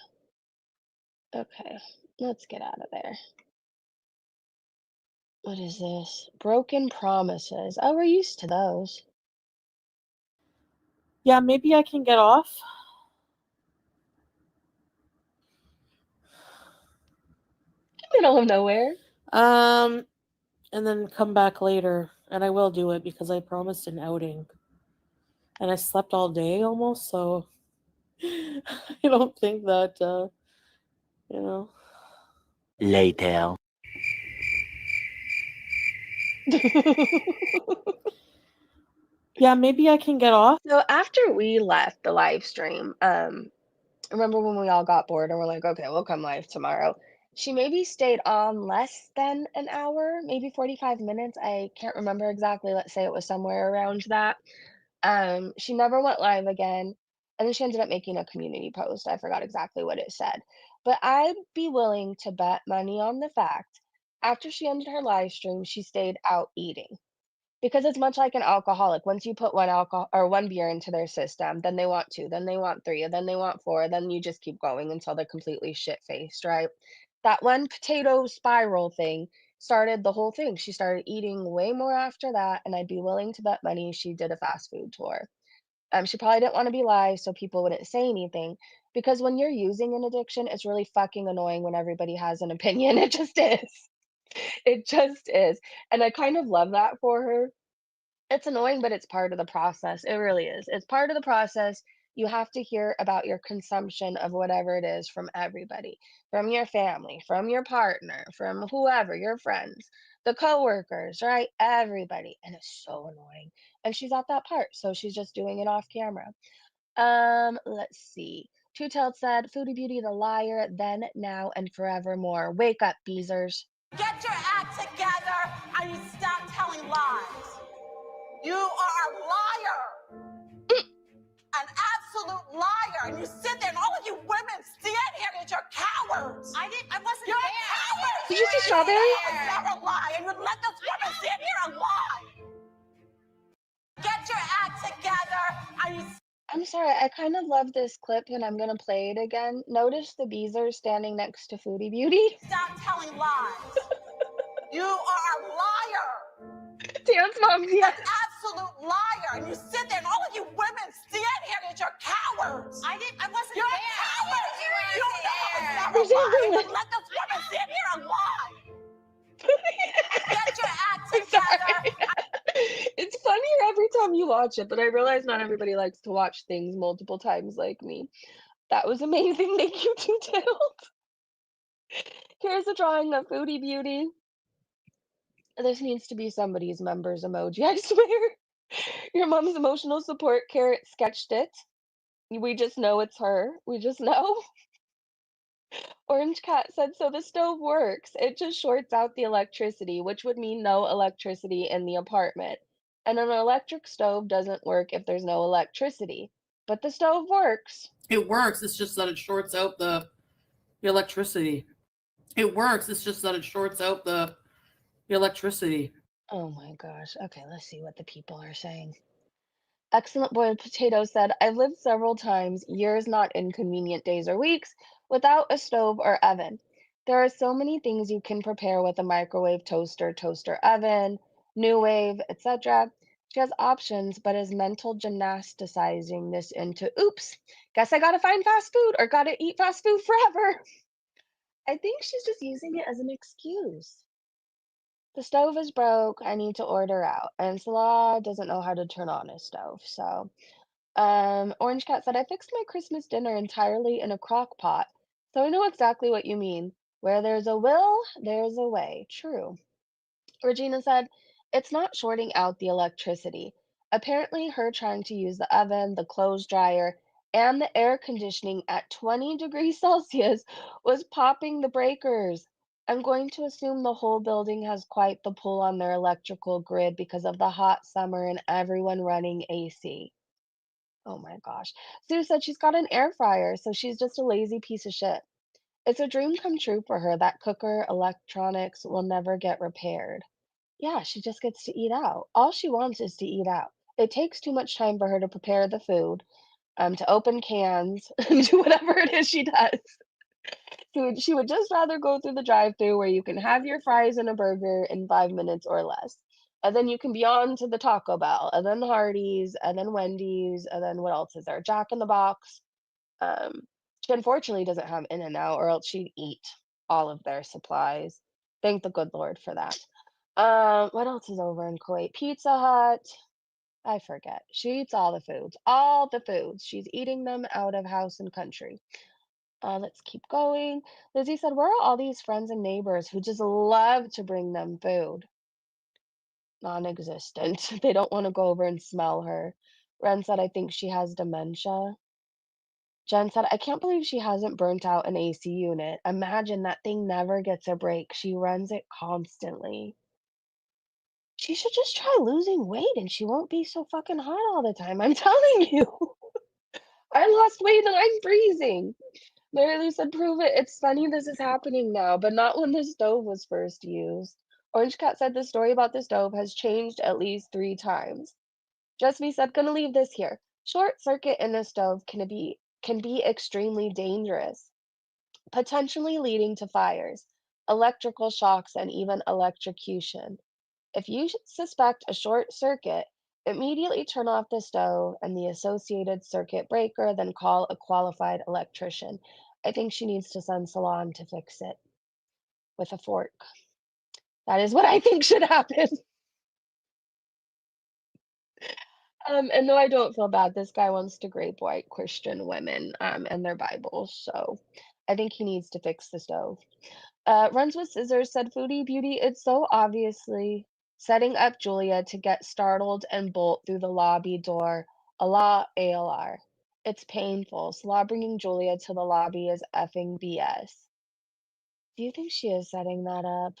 Okay, let's get out of there. What is this? Broken promises. Oh, we're used to those. Yeah, maybe I can get off. Middle of nowhere. And then come back later, and I will do it because I promised an outing. And I slept all day almost, so I don't think that you know. Later. Yeah, maybe I can get off. So after we left the live stream, remember when we all got bored and we're like, okay, we'll come live tomorrow. She maybe stayed on less than an hour, maybe 45 minutes. I can't remember exactly. Let's say it was somewhere around that. She never went live again. And then she ended up making a community post. I forgot exactly what it said. But I'd be willing to bet money on the fact after she ended her live stream, she stayed out eating. Because it's much like an alcoholic. Once you put one alcohol or one beer into their system, then they want two, then they want three, then they want four, then you just keep going until they're completely shit-faced, right? That one potato spiral thing started the whole thing. She started eating way more after that, and I'd be willing to bet money she did a fast food tour. She probably didn't want to be live so people wouldn't say anything. Because when you're using an addiction, it's really fucking annoying when everybody has an opinion. It just is. It just is. And I kind of love that for her. It's annoying, but it's part of the process. It really is. It's part of the process. You have to hear about your consumption of whatever it is from everybody, from your family, from your partner, from whoever, your friends, the coworkers, right? Everybody. And it's so annoying. And she's at that part, so she's just doing it off camera. Let's see. Two-Tailed said, Foodie Beauty the liar, then, now, and forevermore. Wake up, Beezers. Get your act together and you stop telling lies. You are a liar. An absolute liar. And you sit there and all of you women stand here and you're cowards. I wasn't you're there. Cowards. Did you see Strawberry? You'd never lie and you'd let this woman stand here and lie. Get Get your act together. I'm sorry, I kind of love this clip and I'm gonna play it again. Notice the Beezer standing next to Foodie Beauty. Stop telling lies. You are a liar. Dance Mom, yes. An absolute liar. And you sit there and all of you women stand here and you're cowards. I wasn't You're there. cowards. You never There's lied. Amberlynn. And let this woman stand here and lie. Get your act I'm sorry. together. It's funnier every time you watch it, but I realize not everybody likes to watch things multiple times like me. That was amazing. Thank you, Detailed. Here's a drawing of Foodie Beauty. This needs to be somebody's members emoji, I swear. Your mom's emotional support carrot sketched it. We just know it's her. We just know. Orange Cat said, so the stove works. It just shorts out the electricity, which would mean no electricity in the apartment. And an electric stove doesn't work if there's no electricity. But the stove works. It works. It's just that it shorts out the electricity. It works. It's just that it shorts out the electricity. Oh my gosh. Okay, let's see what the people are saying. Excellent Boiled Potato said, I've lived several times, years, not inconvenient days or weeks, without a stove or oven. There are so many things you can prepare with a microwave, toaster, toaster oven, new wave, etc. She has options, but is mental gymnasticizing this into, oops, guess I gotta find fast food or gotta eat fast food forever. I think she's just using it as an excuse. The stove is broke. I need to order out. And Salah doesn't know how to turn on his stove. So, Orange Cat said, I fixed my Christmas dinner entirely in a crock pot. So I know exactly what you mean. Where there's a will, there's a way. True. Regina said, it's not shorting out the electricity. Apparently, her trying to use the oven, the clothes dryer, and the air conditioning at 20 degrees Celsius was popping the breakers. I'm going to assume the whole building has quite the pull on their electrical grid because of the hot summer and everyone running AC. Oh my gosh. Sue said she's got an air fryer, so she's just a lazy piece of shit. It's a dream come true for her that cooker electronics will never get repaired. Yeah, she just gets to eat out. All she wants is to eat out. It takes too much time for her to prepare the food, to open cans, and do whatever it is she does. She would just rather go through the drive-through where you can have your fries and a burger in 5 minutes or less. And then you can be on to the Taco Bell, and then Hardee's, and then Wendy's, and then what else is there? Jack in the Box. She unfortunately doesn't have In-N-Out, or else she'd eat all of their supplies. Thank the good Lord for that. What else is over in Kuwait? Pizza Hut. I forget. She eats all the foods. All the foods. She's eating them out of house and country. Let's keep going. Lizzie said, where are all these friends and neighbors who just love to bring them food? Non-existent. They don't want to go over and smell her. Ren said, I think she has dementia. Jen said, I can't believe she hasn't burnt out an AC unit. Imagine that thing never gets a break. She runs it constantly. She should just try losing weight and she won't be so fucking hot all the time. I'm telling you. I lost weight and I'm freezing. Mary Lou said, prove it. It's funny this is happening now, but not when the stove was first used. Orange Cat said the story about the stove has changed at least 3 times. Jessamy said, gonna leave this here. Short circuit in a stove can be extremely dangerous, potentially leading to fires, electrical shocks, and even electrocution. If you suspect a short circuit, immediately turn off the stove and the associated circuit breaker, then call a qualified electrician. I think she needs to send Salon to fix it with a fork. That is what I think should happen. And no, I don't feel bad. This guy wants to grape white Christian women and their Bibles, so I think he needs to fix the stove. Runs with Scissors said, Foodie Beauty, it's so obviously setting up Julia to get startled and bolt through the lobby door, a la ALR. It's painful. Salah bringing Julia to the lobby is effing BS. Do you think she is setting that up?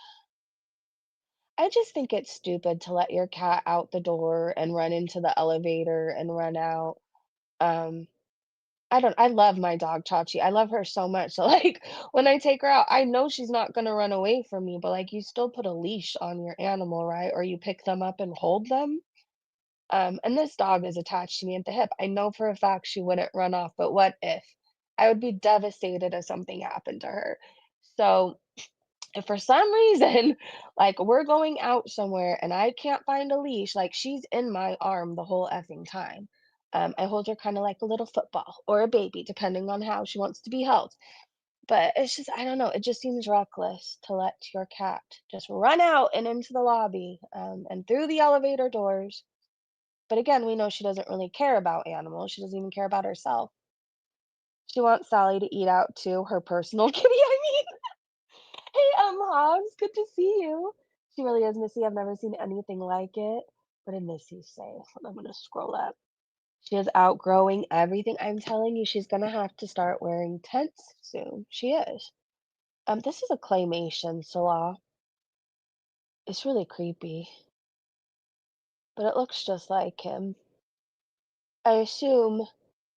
I just think it's stupid to let your cat out the door and run into the elevator and run out. Um, I love my dog Chachi. I love her so much. So like when I take her out, I know she's not gonna run away from me, but like you still put a leash on your animal, right? Or you pick them up and hold them. And this dog is attached to me at the hip. I know for a fact she wouldn't run off, but what if? I would be devastated if something happened to her. So if for some reason, like we're going out somewhere and I can't find a leash, like she's in my arm the whole effing time. I hold her kind of like a little football or a baby, depending on how she wants to be held. But it's just, I don't know, it just seems reckless to let your cat just run out and into the lobby and through the elevator doors. But again, we know she doesn't really care about animals. She doesn't even care about herself. She wants Sally to eat out too, her personal kitty, I mean. Hey, Hobbs, good to see you. She really is, Missy. I've never seen anything like it. What did Missy say? I'm gonna scroll up. She is outgrowing everything. I'm telling you, she's gonna have to start wearing tents soon. She is. This is a claymation, Salah. It's really creepy, but it looks just like him. I assume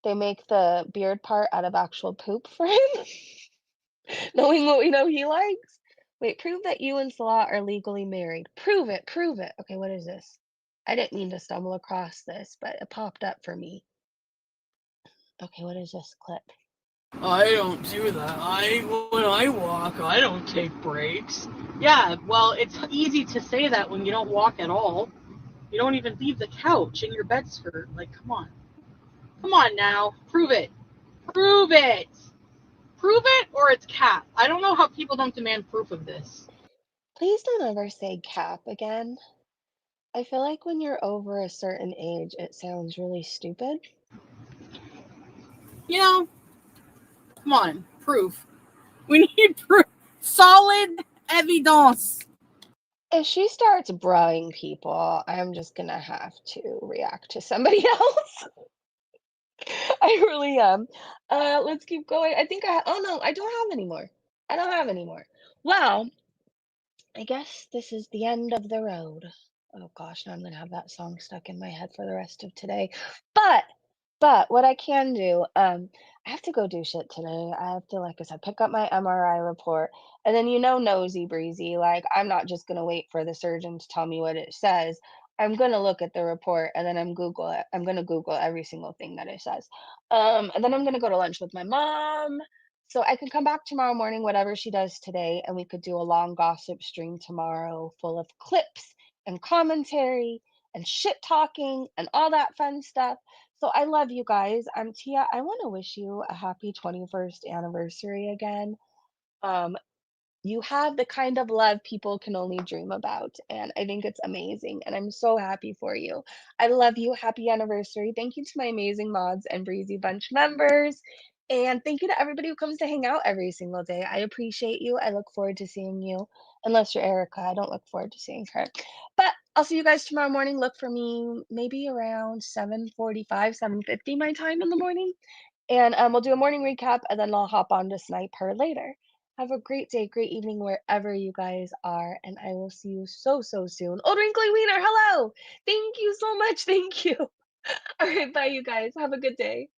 they make the beard part out of actual poop for him, knowing what we know he likes. Wait, prove that you and Salah are legally married. Prove it, prove it. Okay, what is this? I didn't mean to stumble across this, but it popped up for me. Okay, what is this clip? I don't do that. When I walk, I don't take breaks. Yeah, well, it's easy to say that when you don't walk at all. You don't even leave the couch in your bed skirt. Like, come on. Come on now. Prove it. Prove it. Prove it or it's cap. I don't know how people don't demand proof of this. Please don't ever say cap again. I feel like when you're over a certain age, it sounds really stupid. You know, come on. Proof. We need proof. Solid evidence. If she starts browing people, I'm just gonna have to react to somebody else. I really am. Let's keep going. I think oh no, I don't have any more. I don't have any more. Well, I guess this is the end of the road. Oh gosh, now I'm gonna have that song stuck in my head for the rest of today. But what I can do, I have to go do shit today. I have to, like I said, pick up my MRI report, and then nosy breezy, like I'm not just gonna wait for the surgeon to tell me what it says. I'm gonna look at the report and then I'm gonna Google every single thing that it says. And then I'm gonna go to lunch with my mom. So I can come back tomorrow morning, whatever she does today, and we could do a long gossip stream tomorrow full of clips and commentary and shit talking and all that fun stuff. So I love you guys. I'm Tia. I want to wish you a happy 21st anniversary again. Um, you have the kind of love people can only dream about, and I think it's amazing, and I'm so happy for you. I love you. Happy anniversary. Thank you to my amazing mods and Breezy Bunch members, and thank you to everybody who comes to hang out every single day. I appreciate you. I look forward to seeing you. Unless you're Erica, I don't look forward to seeing her. But I'll see you guys tomorrow morning. Look for me maybe around 7:45, 7:50 my time in the morning. And we'll do a morning recap, and then I'll hop on to snipe her later. Have a great day, great evening wherever you guys are, and I will see you so, so soon. Old Wrinkly Wiener, hello! Thank you so much. Thank you. All right, bye, you guys. Have a good day.